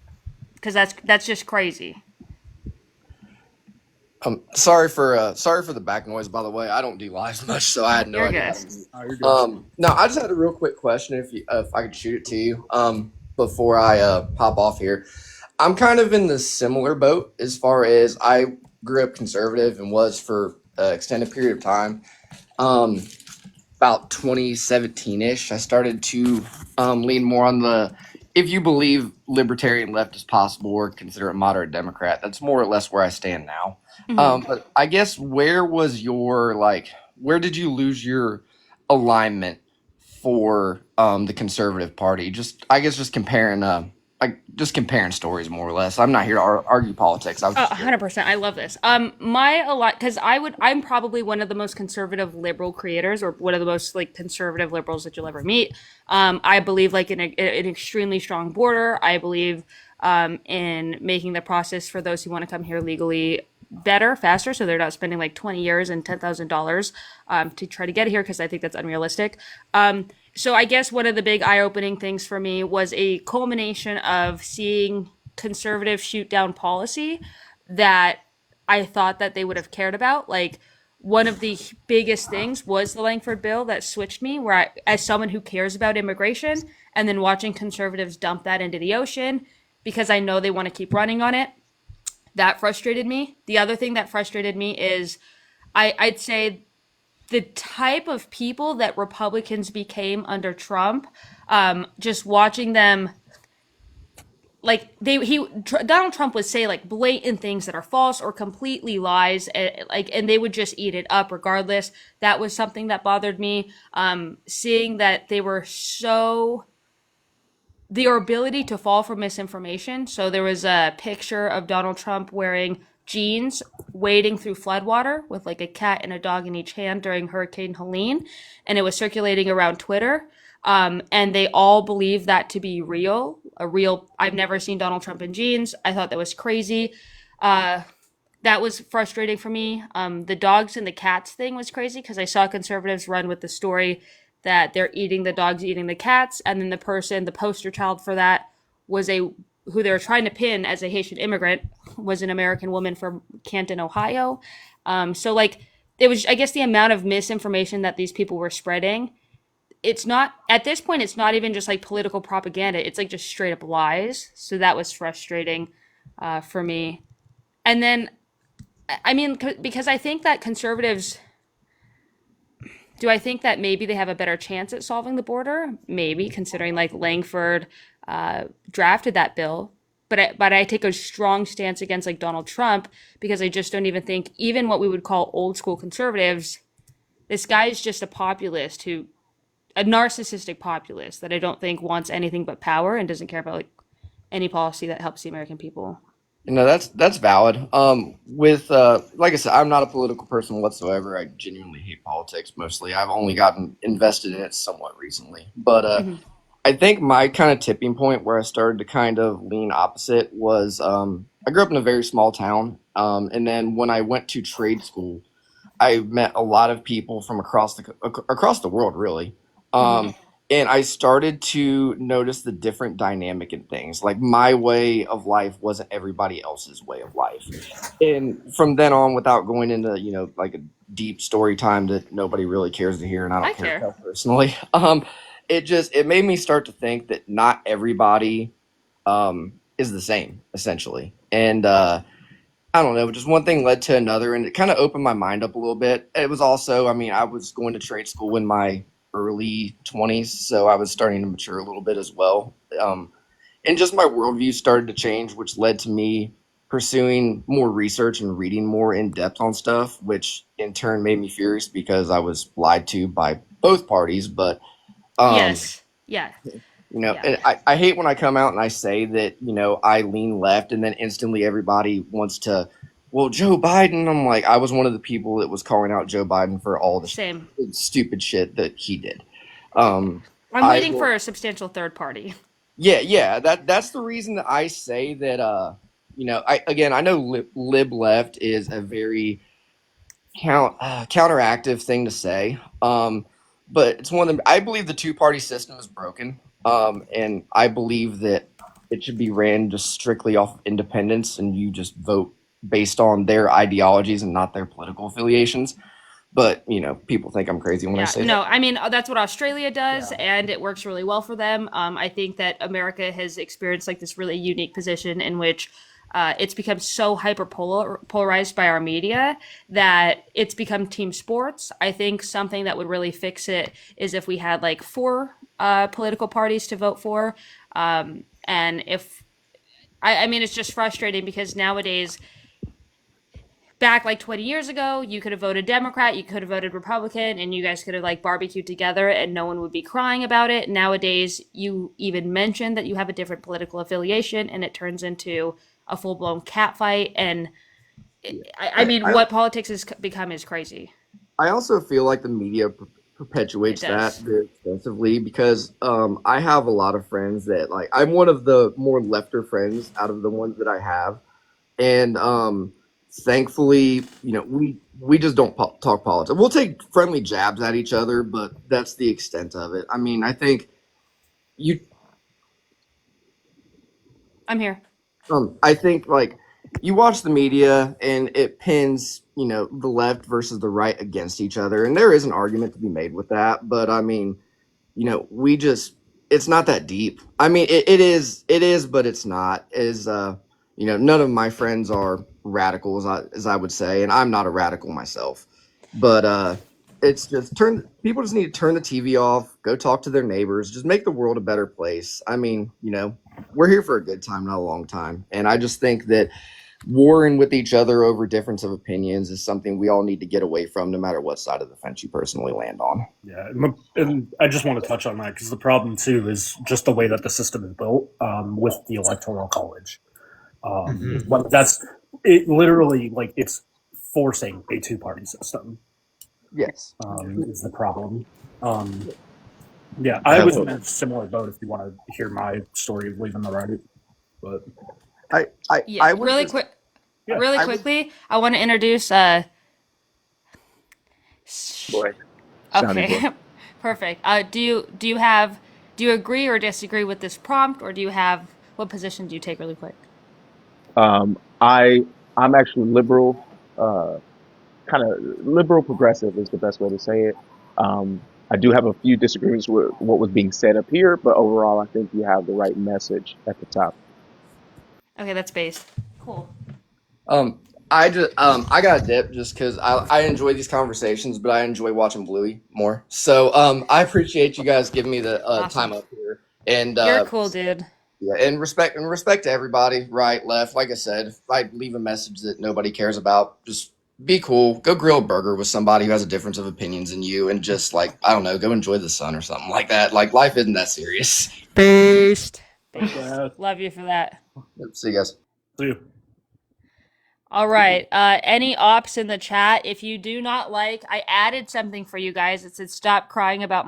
Because that's just crazy. Sorry for the back noise. By the way, I don't do live much, so I had no idea. You're good. No, I just had a real quick question. If I could shoot it to you, before I pop off here, I'm kind of in the similar boat as far as I grew up conservative and was for an extended period of time. About 2017-ish, I started to lean more on the, if you believe libertarian left is possible or consider it moderate Democrat, that's more or less where I stand now. Mm-hmm. But I guess where did you lose your alignment for the Conservative Party. Just I guess just comparing stories more or less. I'm not here to argue politics. I was just curious. 100%. I love this. My a lot because I'm probably one of the most conservative liberal creators, or one of the most like conservative liberals that you'll ever meet. I believe like in an extremely strong border. I believe in making the process for those who want to come here legally better, faster, so they're not spending like 20 years and $10,000 to try to get here, because I think that's unrealistic. So I guess one of the big eye-opening things for me was a culmination of seeing conservative shoot down policy that I thought that they would have cared about. Like, one of the biggest things was the Langford bill that switched me, where as someone who cares about immigration, and then watching conservatives dump that into the ocean because I know they want to keep running on it, that frustrated me. The other thing that frustrated me is I'd say the type of people that Republicans became under Trump, just watching them, like Donald Trump would say like blatant things that are false or completely lies, and they would just eat it up regardless. That was something that bothered me. Seeing that they were so their ability to fall for misinformation. So there was a picture of Donald Trump wearing jeans wading through floodwater with like a cat and a dog in each hand during Hurricane Helene, and it was circulating around Twitter. And they all believe that to be real. I've never seen Donald Trump in jeans. I thought that was crazy. That was frustrating for me. The dogs and the cats thing was crazy because I saw conservatives run with the story that they're eating the dogs, eating the cats, and then the poster child for that was who they were trying to pin as a Haitian immigrant, was an American woman from Canton, Ohio. So like it was, I guess, the amount of misinformation that these people were spreading. It's not at this point. It's not even just like political propaganda. It's like just straight up lies. So that was frustrating for me. And then, I mean, because I think that conservatives. Do I think that maybe they have a better chance at solving the border? Maybe, considering like Langford drafted that bill. But I take a strong stance against like Donald Trump, because I just don't even think even what we would call old school conservatives, this guy is just a narcissistic populist that I don't think wants anything but power and doesn't care about like any policy that helps the American people. No, that's valid. With like I said, I'm not a political person whatsoever. I genuinely hate politics mostly. I've only gotten invested in it somewhat recently. But I think my kind of tipping point where I started to kind of lean opposite was I grew up in a very small town, and then when I went to trade school, I met a lot of people from across the world, really. Mm-hmm. And I started to notice the different dynamic in things. Like my way of life wasn't everybody else's way of life. And from then on, without going into, like a deep story time that nobody really cares to hear, and I I don't care care. about personally, it made me start to think that not everybody is the same, essentially. And I don't know, just one thing led to another, and it kind of opened my mind up a little bit. It was also, I mean, I was going to trade school in my early 20s, so I was starting to mature a little bit as well. And just my worldview started to change, which led to me pursuing more research and reading more in depth on stuff, which in turn made me furious because I was lied to by both parties. But um, Yes. Yeah. Yeah. and I hate when I come out and I say that, I lean left, and then instantly everybody wants to, well, Joe Biden. I'm like, I was one of the people that was calling out Joe Biden for all the Same. stupid shit that he did. Um, I'm I waiting will, for a substantial third party. yeah, that's the reason that I say that, I know lib left is a very counteractive thing to say. But it's one of them. I believe the two-party system is broken. And I believe that it should be ran just strictly off of independence, and you just vote based on their ideologies and not their political affiliations. But people think I'm crazy when I Yeah, say no, that. I mean that's what Australia does, Yeah. and it works really well for them. I think that America has experienced like this really unique position in which it's become so polarized by our media that it's become team sports. I think something that would really fix it is if we had like four political parties to vote for, and if I mean it's just frustrating because nowadays back like 20 years ago, you could have voted Democrat, you could have voted Republican, and you guys could have like barbecued together and no one would be crying about it. Nowadays, you even mention that you have a different political affiliation and it turns into a full blown catfight. And I mean, what politics has become is crazy. I also feel like the media It perpetuates that does. very extensively because I have a lot of friends that like I'm one of the more lefter friends out of the ones that I have, and thankfully, we just don't talk politics. We'll take friendly jabs at each other, but that's the extent of it. I mean, I think you I'm here. I think like you watch the media and it pins, the left versus the right against each other, and there is an argument to be made with that. But I mean, we just it's not that deep. I mean, it is, but it's not. None of my friends are radical as I would say, and I'm not a radical myself. But it's just people just need to turn the TV off, go talk to their neighbors, just make the world a better place. I mean, we're here for a good time, not a long time. And I just think that warring with each other over difference of opinions is something we all need to get away from, no matter what side of the fence you personally land on. Yeah, and I just want to touch on that because the problem too is just the way that the system is built with the electoral college. Like that's it. Literally, like it's forcing a two-party system. Yes. Is the problem. Yeah, I was in a similar boat. If you want to hear my story of leaving the right, but Yeah, I would really just, quick. yeah, Really I would, quickly, I want to introduce Boy, Johnny boy. okay. Perfect. Do you agree or disagree with this prompt, or do you have what position do you take really quick? I'm actually liberal, uh, kind of liberal progressive is the best way to say it. I do have a few disagreements with what was being said up here, but overall, I think you have the right message at the top. Okay, that's based. Cool. um, I got a dip just because I enjoy these conversations, but I enjoy watching Bluey more. So I appreciate you guys giving me the Awesome. time up here, and You're cool, dude. yeah, and respect to everybody, right, left. Like I said, if I leave a message that nobody cares about, just be cool. Go grill a burger with somebody who has a difference of opinions than you, and just like I don't know, go enjoy the sun or something like that. Like life isn't that serious. Based. yeah. Love you for that. See you guys. See you. All right. Any ops in the chat? If you do not like, I added something for you guys. It said stop crying about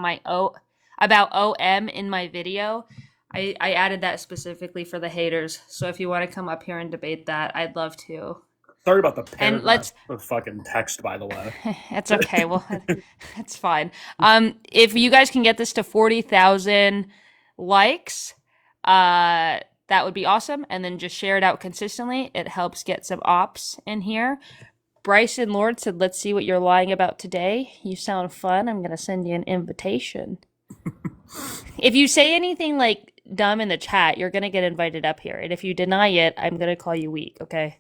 about OM in my video. I added that specifically for the haters. So if you want to come up here and debate that, I'd love to. Sorry about the And paragraph of fucking text, by the way. it's okay. Well, it's fine. If you guys can get this to 40,000 likes, that would be awesome. And then just share it out consistently. It helps get some ops in here. Bryson Lord said, let's see what you're lying about today. You sound fun. I'm going to send you an invitation. If you say anything like dumb in the chat, you're going to get invited up here. And if you deny it, I'm going to call you weak, okay?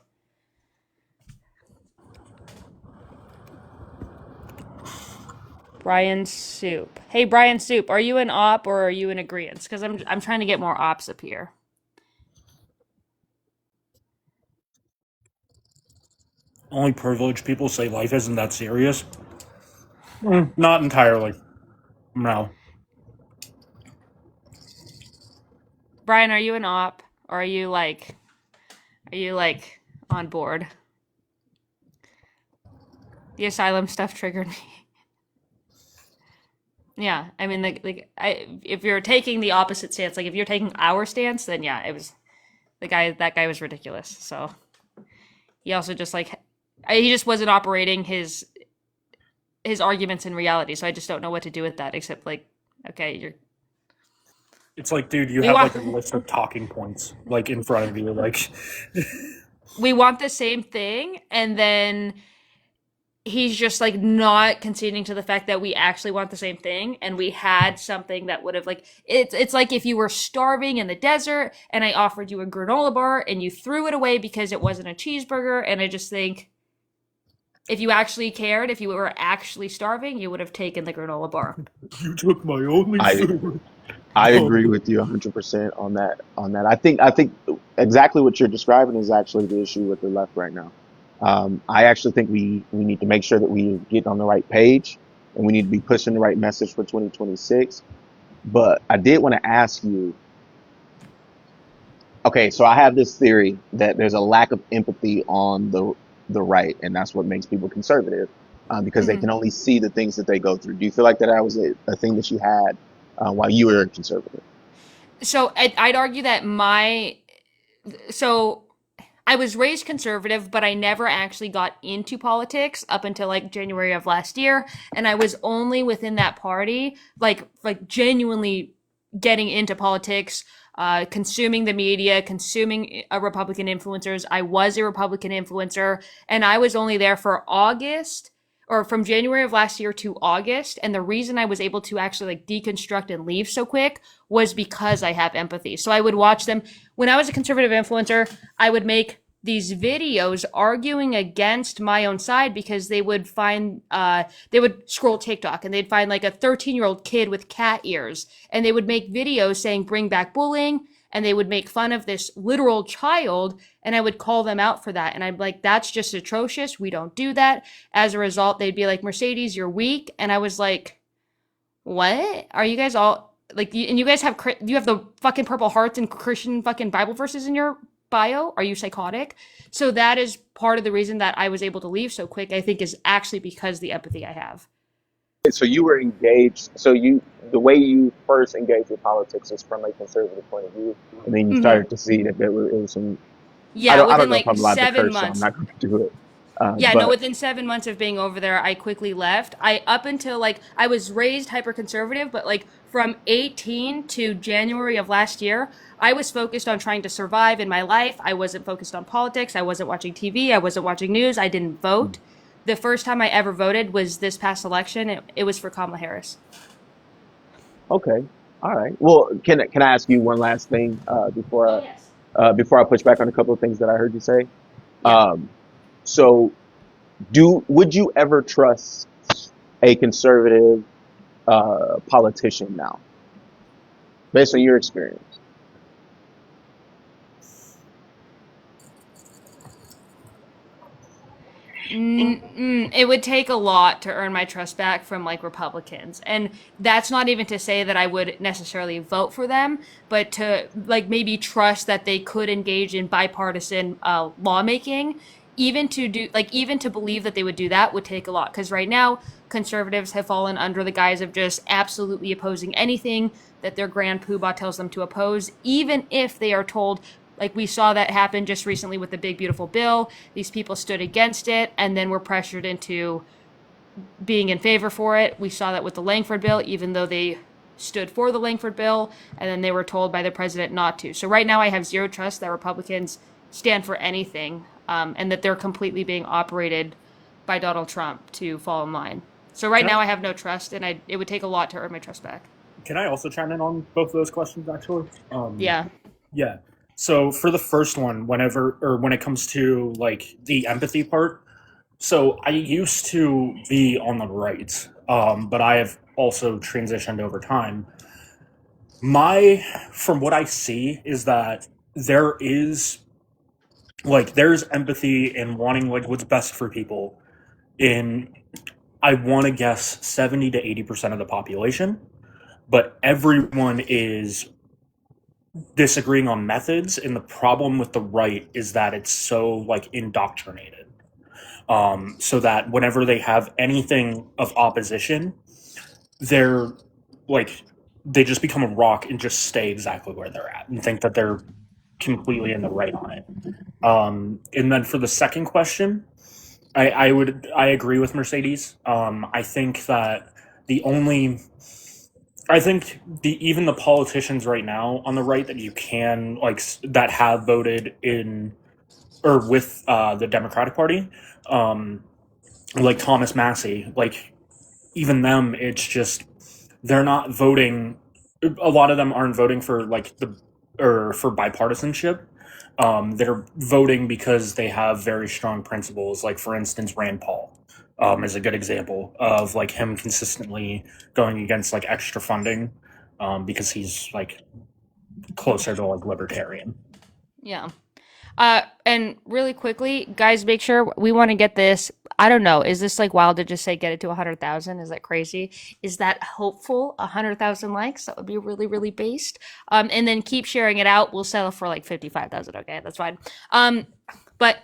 Brian Soup. Hey, Brian Soup, are you an op or are you in agreement? Because I'm trying to get more ops up here. Only privileged people say life isn't that serious. Not entirely. No. Brian, are you an op or are you like on board? The asylum stuff triggered me. Yeah, I mean, if you're taking the opposite stance, like if you're taking our stance, then yeah, it was that guy was ridiculous. So he also just he just wasn't operating his arguments in reality. So I just don't know what to do with that, except like, okay, you're. It's like, dude, you We have want like a list of talking points like in front of you, like. we want the same thing, and then he's just like not conceding to the fact that we actually want the same thing, and we had something that would have like it's like if you were starving in the desert and I offered you a granola bar and you threw it away because it wasn't a cheeseburger. And I just think if you actually cared, if you were actually starving, you would have taken the granola bar. You took my only I food. I agree with you 100% on that. I think exactly what you're describing is actually the issue with the left right now. I actually think we need to make sure that we get on the right page and we need to be pushing the right message for 2026. But I did want to ask you, okay, so I have this theory that there's a lack of empathy on the right, and that's what makes people conservative, because they Mhm. can only see the things that they go through. Do you feel like that was a thing that you had while you were a conservative? So I'd argue that so I was raised conservative, but I never actually got into politics up until like January of last year, and I was only within that party, like genuinely getting into politics, consuming the media, consuming Republican influencers. I was a Republican influencer, and I was only there for August or from January of last year to August. And the reason I was able to actually like deconstruct and leave so quick was because I have empathy. So I would watch them when I was a conservative influencer. I would make these videos arguing against my own side because they would scroll TikTok and they'd find like a 13-year-old kid with cat ears and they would make videos saying bring back bullying, and they would make fun of this literal child, and I would call them out for that, and I'm like, that's just atrocious, we don't do that. As a result, they'd be like, Mercedes, you're weak, and I was like, what are you guys all like? And you guys have you have the fucking purple hearts and Christian fucking Bible verses in your bio? Are you psychotic? So that is part of the reason that I was able to leave so quick, I think, is actually because the empathy I have. So you were engaged. So the way you first engaged with politics is from a conservative point of view, and then you Mm-hmm. started to see that it was some. Yeah, I don't within know if like I'm allowed to seven curse, so I'm months. not going to do it. Yeah, no, But within 7 months of being over there, I quickly left. I up until like I was raised hyper conservative, but like from 18 to January of last year, I was focused on trying to survive in my life. I wasn't focused on politics. I wasn't watching TV. I wasn't watching news. I didn't vote. The first time I ever voted was this past election. It was for Kamala Harris. okay, all right. Well, can I ask you one last thing Oh, yes. before I push back on a couple of things that I heard you say? Yeah. Um, so do would you ever trust a conservative politician now, based on your experience? It would take a lot to earn my trust back from like Republicans. And that's not even to say that I would necessarily vote for them, but to like maybe trust that they could engage in bipartisan lawmaking. Even to believe that they would do that would take a lot. Because right now, conservatives have fallen under the guise of just absolutely opposing anything that their grand poobah tells them to oppose, even if they are told, like we saw that happen just recently with the big beautiful bill. These people stood against it and then were pressured into being in favor for it. We saw that with the Langford bill, even though they stood for the Langford bill, and then they were told by the president not to. So right now, I have zero trust that Republicans stand for anything, and that they're completely being operated by Donald Trump to fall in line. So right Can now, I I have no trust, and it would take a lot to earn my trust back. can I also chime in on both of those questions actually? Yeah. Yeah. So for the first one, when it comes to like the empathy part, so I used to be on the right, but I have also transitioned over time. My From what I see is that there is there's empathy in wanting like what's best for people in, I want to guess, 70 to 80% of the population, but everyone is disagreeing on methods, and the problem with the right is that it's so like indoctrinated, so that whenever they have anything of opposition, they're like they just become a rock and just stay exactly where they're at and think that they're completely in the right on it. And then for the second question, I agree with Mercedes. I think that the only I think even the politicians right now on the right that you can that have voted in or with the Democratic Party, um, like Thomas Massey, like even them, it's just they're not voting. A lot of them aren't voting for like the or for bipartisanship. They're voting because they have very strong principles. Like for instance, Rand Paul is a good example of like him consistently going against like extra funding, because he's like closer to like libertarian. Yeah. And really quickly, guys, make sure we want to get this. I don't know. Is this like wild to just say get it to 100,000? Is that crazy? Is that hopeful? 100,000 likes? That would be really, really based. And then keep sharing it out. We'll settle for like 55,000. Okay, that's fine. But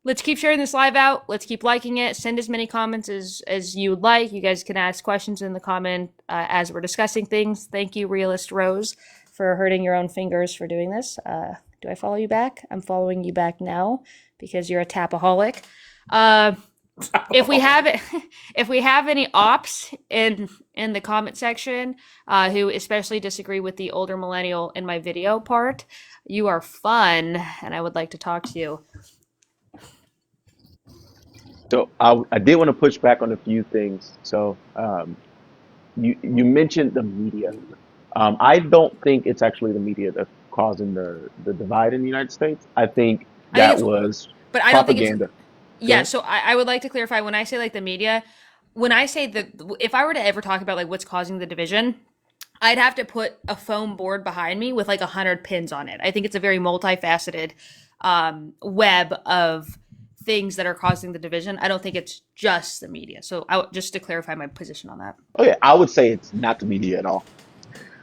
let's keep sharing this live out. Let's keep liking it. Send as many comments as you would like. You guys can ask questions in the comment as we're discussing things. Thank you, Realist Rose, for hurting your own fingers for doing this. Do I follow you back? I'm following you back now because you're a tapaholic. If we have if we have any ops in the comment section who especially disagree with the older millennial in my video part, you are fun, and I would like to talk to you. So I did want to push back on a few things. So you mentioned the media. I don't think it's actually the media that's causing the divide in the United States. I think I think that it's, was but I don't think it's. propaganda. Go Yeah, ahead. so I would like to clarify when I say like the media, when I say that if I were to ever talk about like what's causing the division, I'd have to put a foam board behind me with like 100 pins on it. I think it's a very multifaceted web of things that are causing the division. I don't think it's just the media. So just to clarify my position on that. Oh yeah, I would say it's not the media at all.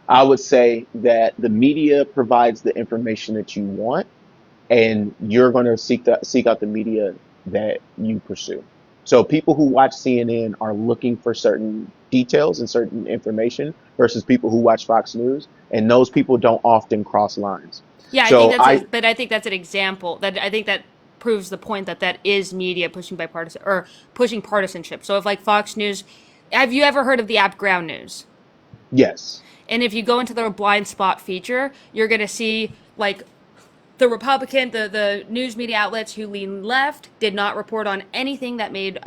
I would say that the media provides the information that you want, and you're going to seek out the media that you pursue. So people who watch CNN are looking for certain details and certain information versus people who watch Fox News, and those people don't often cross lines. Yeah, I think So I but I think that's an example that I think that proves the point that that is media pushing bipartisan or pushing partisanship. So if like Fox News, have you ever heard of the app Ground News? yes. And if you go into the blind spot feature, you're going to see like the news media outlets who lean left did not report on anything that made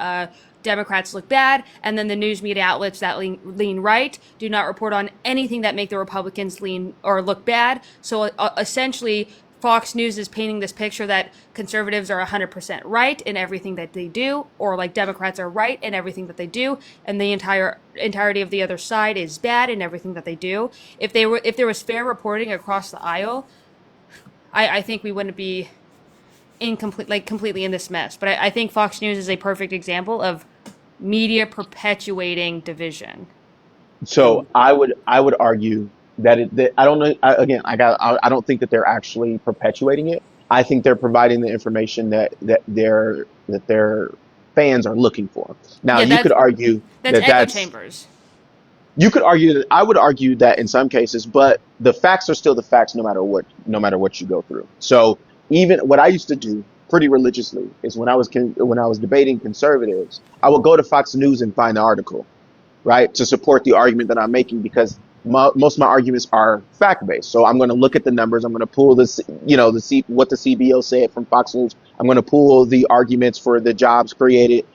Democrats look bad, and then the news media outlets that lean right do not report on anything that make the Republicans lean or look bad. So essentially, Fox News is painting this picture that conservatives are 100% right in everything that they do, or like Democrats are right in everything that they do, and the entirety of the other side is bad in everything that they do. If there was fair reporting across the aisle, I think we wouldn't be completely in this mess. But I think Fox News is a perfect example of media perpetuating division. So I would argue that that I don't know. I don't think that they're actually perpetuating it. I think they're providing the information that their fans are looking for. Now Yeah, you could argue that's that echo that's chambers. you could argue that I would argue that in some cases, but the facts are still the facts no matter what you go through. So even what I used to do pretty religiously is when I was debating conservatives, I would go to Fox News and find the article, right, to support the argument that I'm making because most of my arguments are fact based. So I'm going to look at the numbers. I'm going to pull what the CBO said from Fox News. I'm going to pull the arguments for the jobs created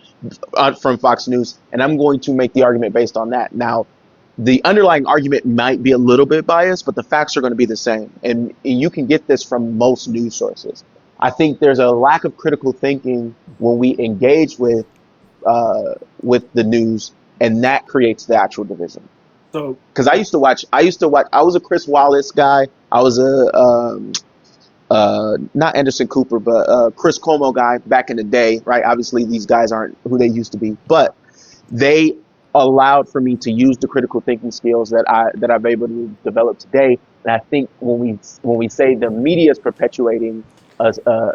from Fox News, and I'm going to make the argument based on that. Now, the underlying argument might be a little bit biased, but the facts are going to be the same, and you can get this from most news sources. I think there's a lack of critical thinking when we engage with the news, and that creates the actual division. So Because I was a Chris Wallace guy. I was not Anderson Cooper, but Chris Cuomo guy back in the day, right? Obviously, these guys aren't who they used to be, but they allowed for me to use the critical thinking skills that I've able to develop today. And I think when we say the media is perpetuating a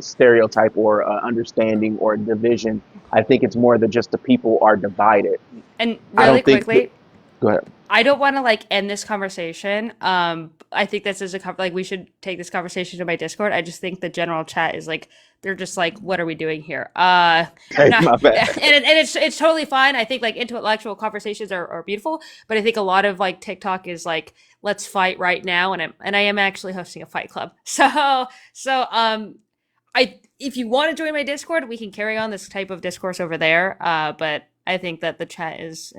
stereotype or a understanding or a division, I think it's more than just the people are divided. And I really don't think that, quickly, go ahead. I don't want to like end this conversation. I think this is like we should take this conversation to my Discord. I just think the general chat is like they're just like, what are we doing here? Okay, No, my bad. and it's totally fine. I think like intellectual conversations are beautiful, but I think a lot of like TikTok is like let's fight right now, and I am actually hosting a fight club. I if you want to join my Discord, we can carry on this type of discourse over there. But I think that the chat is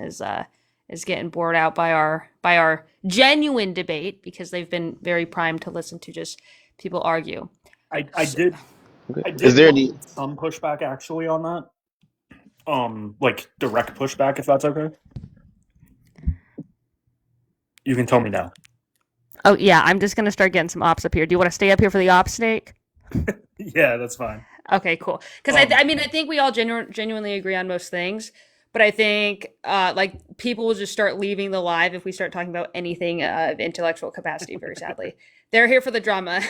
getting bored out by our genuine debate because they've been very primed to listen to just people argue. I So, did Okay. I Is did there want any? some pushback actually on that. Like direct pushback, if that's okay. You can tell me now. oh yeah, I'm just gonna start getting some ops up here. Do you want to stay up here for the ops, Snake? Yeah, that's fine. Okay, cool. Because I mean, I think we all genuinely agree on most things, but I think like people will just start leaving the live if we start talking about anything of intellectual capacity. Very sadly, they're here for the drama.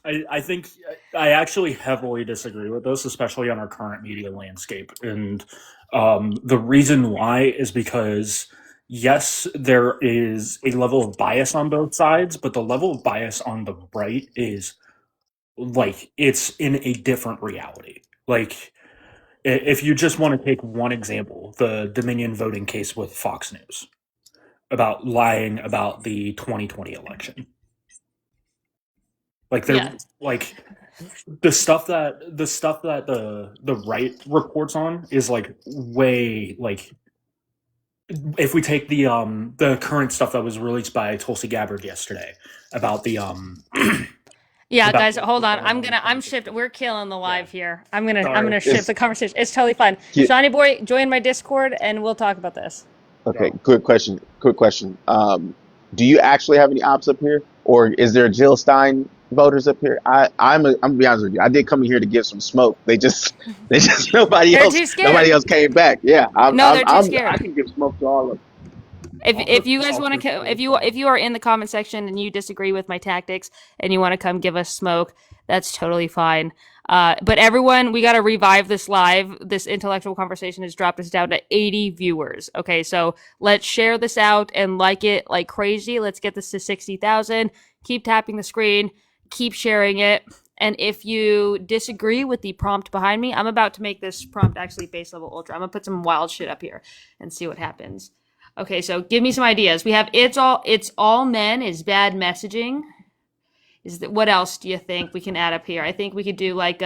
I think I actually heavily disagree with this, especially on our current media landscape. And the reason why is because, yes, there is a level of bias on both sides, but the level of bias on the right is like it's in a different reality. Like, if you just want to take one example, the Dominion voting case with Fox News about lying about the 2020 election. Like they're Yeah, like the stuff that the right reports on is like way like if we take the current stuff that was released by Tulsi Gabbard yesterday about the yeah, about guys, the hold on. Obama I'm Republican. shift. We're killing the Yeah, live here. I'm gonna sorry. shift Is the conversation. It's totally fine. Shawnee boy, join my Discord and we'll talk about this. okay, Go. good question. Quick question. Do you actually have any ops up here, or is there Jill Stein voters up here? I'm gonna be honest with you. I did come in here to get some smoke. They just They're too nobody scared. else came back. Yeah, No, they're too I scared. can give smoke to all of them. If you guys I'll want to, personally respond. if you are in the comment section and you disagree with my tactics and you want to come give us smoke, that's totally fine. But everyone, we got to revive this live. This intellectual conversation has dropped us down to 80 viewers. Okay, so let's share this out and like it like crazy. Let's get this to 60,000. Keep tapping the screen. Keep sharing it. And if you disagree with the prompt behind me, I'm about to make this prompt actually base level ultra. I'm gonna put some wild shit up here and see what happens. Okay, so give me some ideas. We have it's all men is bad messaging. Is that what else do you think we can add up here? I think we could do like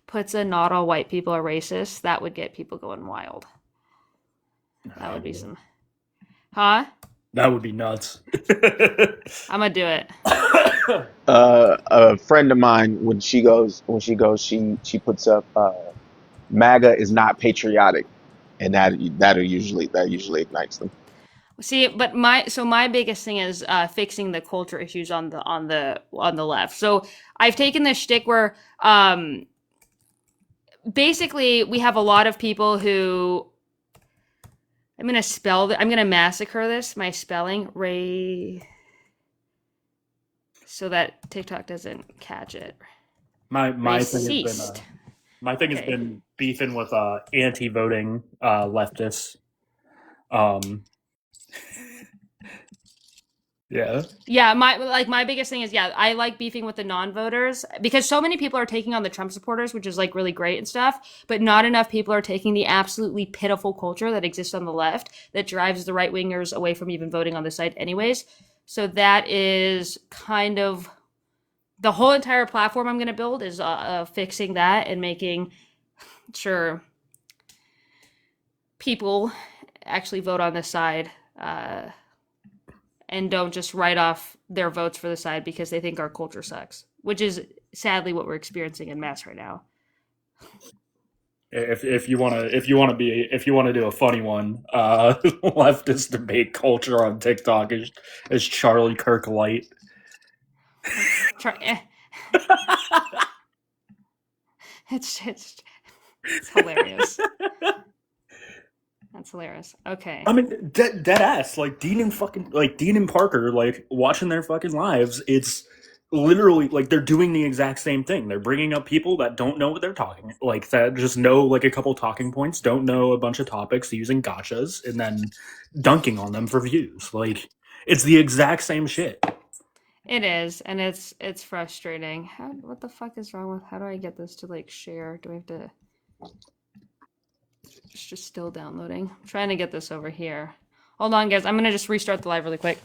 puts a not all white people are racist. That would get people going wild. That would be some huh? That would be nuts. I'm gonna do it. A friend of mine, she puts up, MAGA is not patriotic, and that usually ignites them. See, but my biggest thing is fixing the culture issues on the left. So I've taken this shtick where basically we have a lot of people who I'm gonna massacre this my spelling Ray so that TikTok doesn't catch it. My thing has been Racist. Okay. beefing with anti-voting leftists. Um, yeah. Yeah, my biggest thing is yeah, I like beefing with the non-voters because so many people are taking on the Trump supporters, which is like really great and stuff, but not enough people are taking the absolutely pitiful culture that exists on the left that drives the right wingers away from even voting on the site anyways. So that is kind of the whole entire platform I'm going to build is fixing that and making sure people actually vote on this side and don't just write off their votes for the side because they think our culture sucks, which is sadly what we're experiencing in mass right now. If you wanna do a funny one, leftist debate culture on TikTok is Charlie Kirk light. Try- it's hilarious. That's hilarious. Okay. I mean, dead ass. Like Dean and Parker, like watching their fucking lives. It's literally like they're doing the exact same thing. They're bringing up people that don't know what they're talking, like that just know like a couple talking points, don't know a bunch of topics, using gotchas, and then dunking on them for views. Like it's the exact same shit. It is, and it's frustrating. What the fuck is wrong with how do I get this to like share? Do I have to it's just still downloading. I'm trying to get this over here. Hold on guys, I'm gonna just restart the live really quick.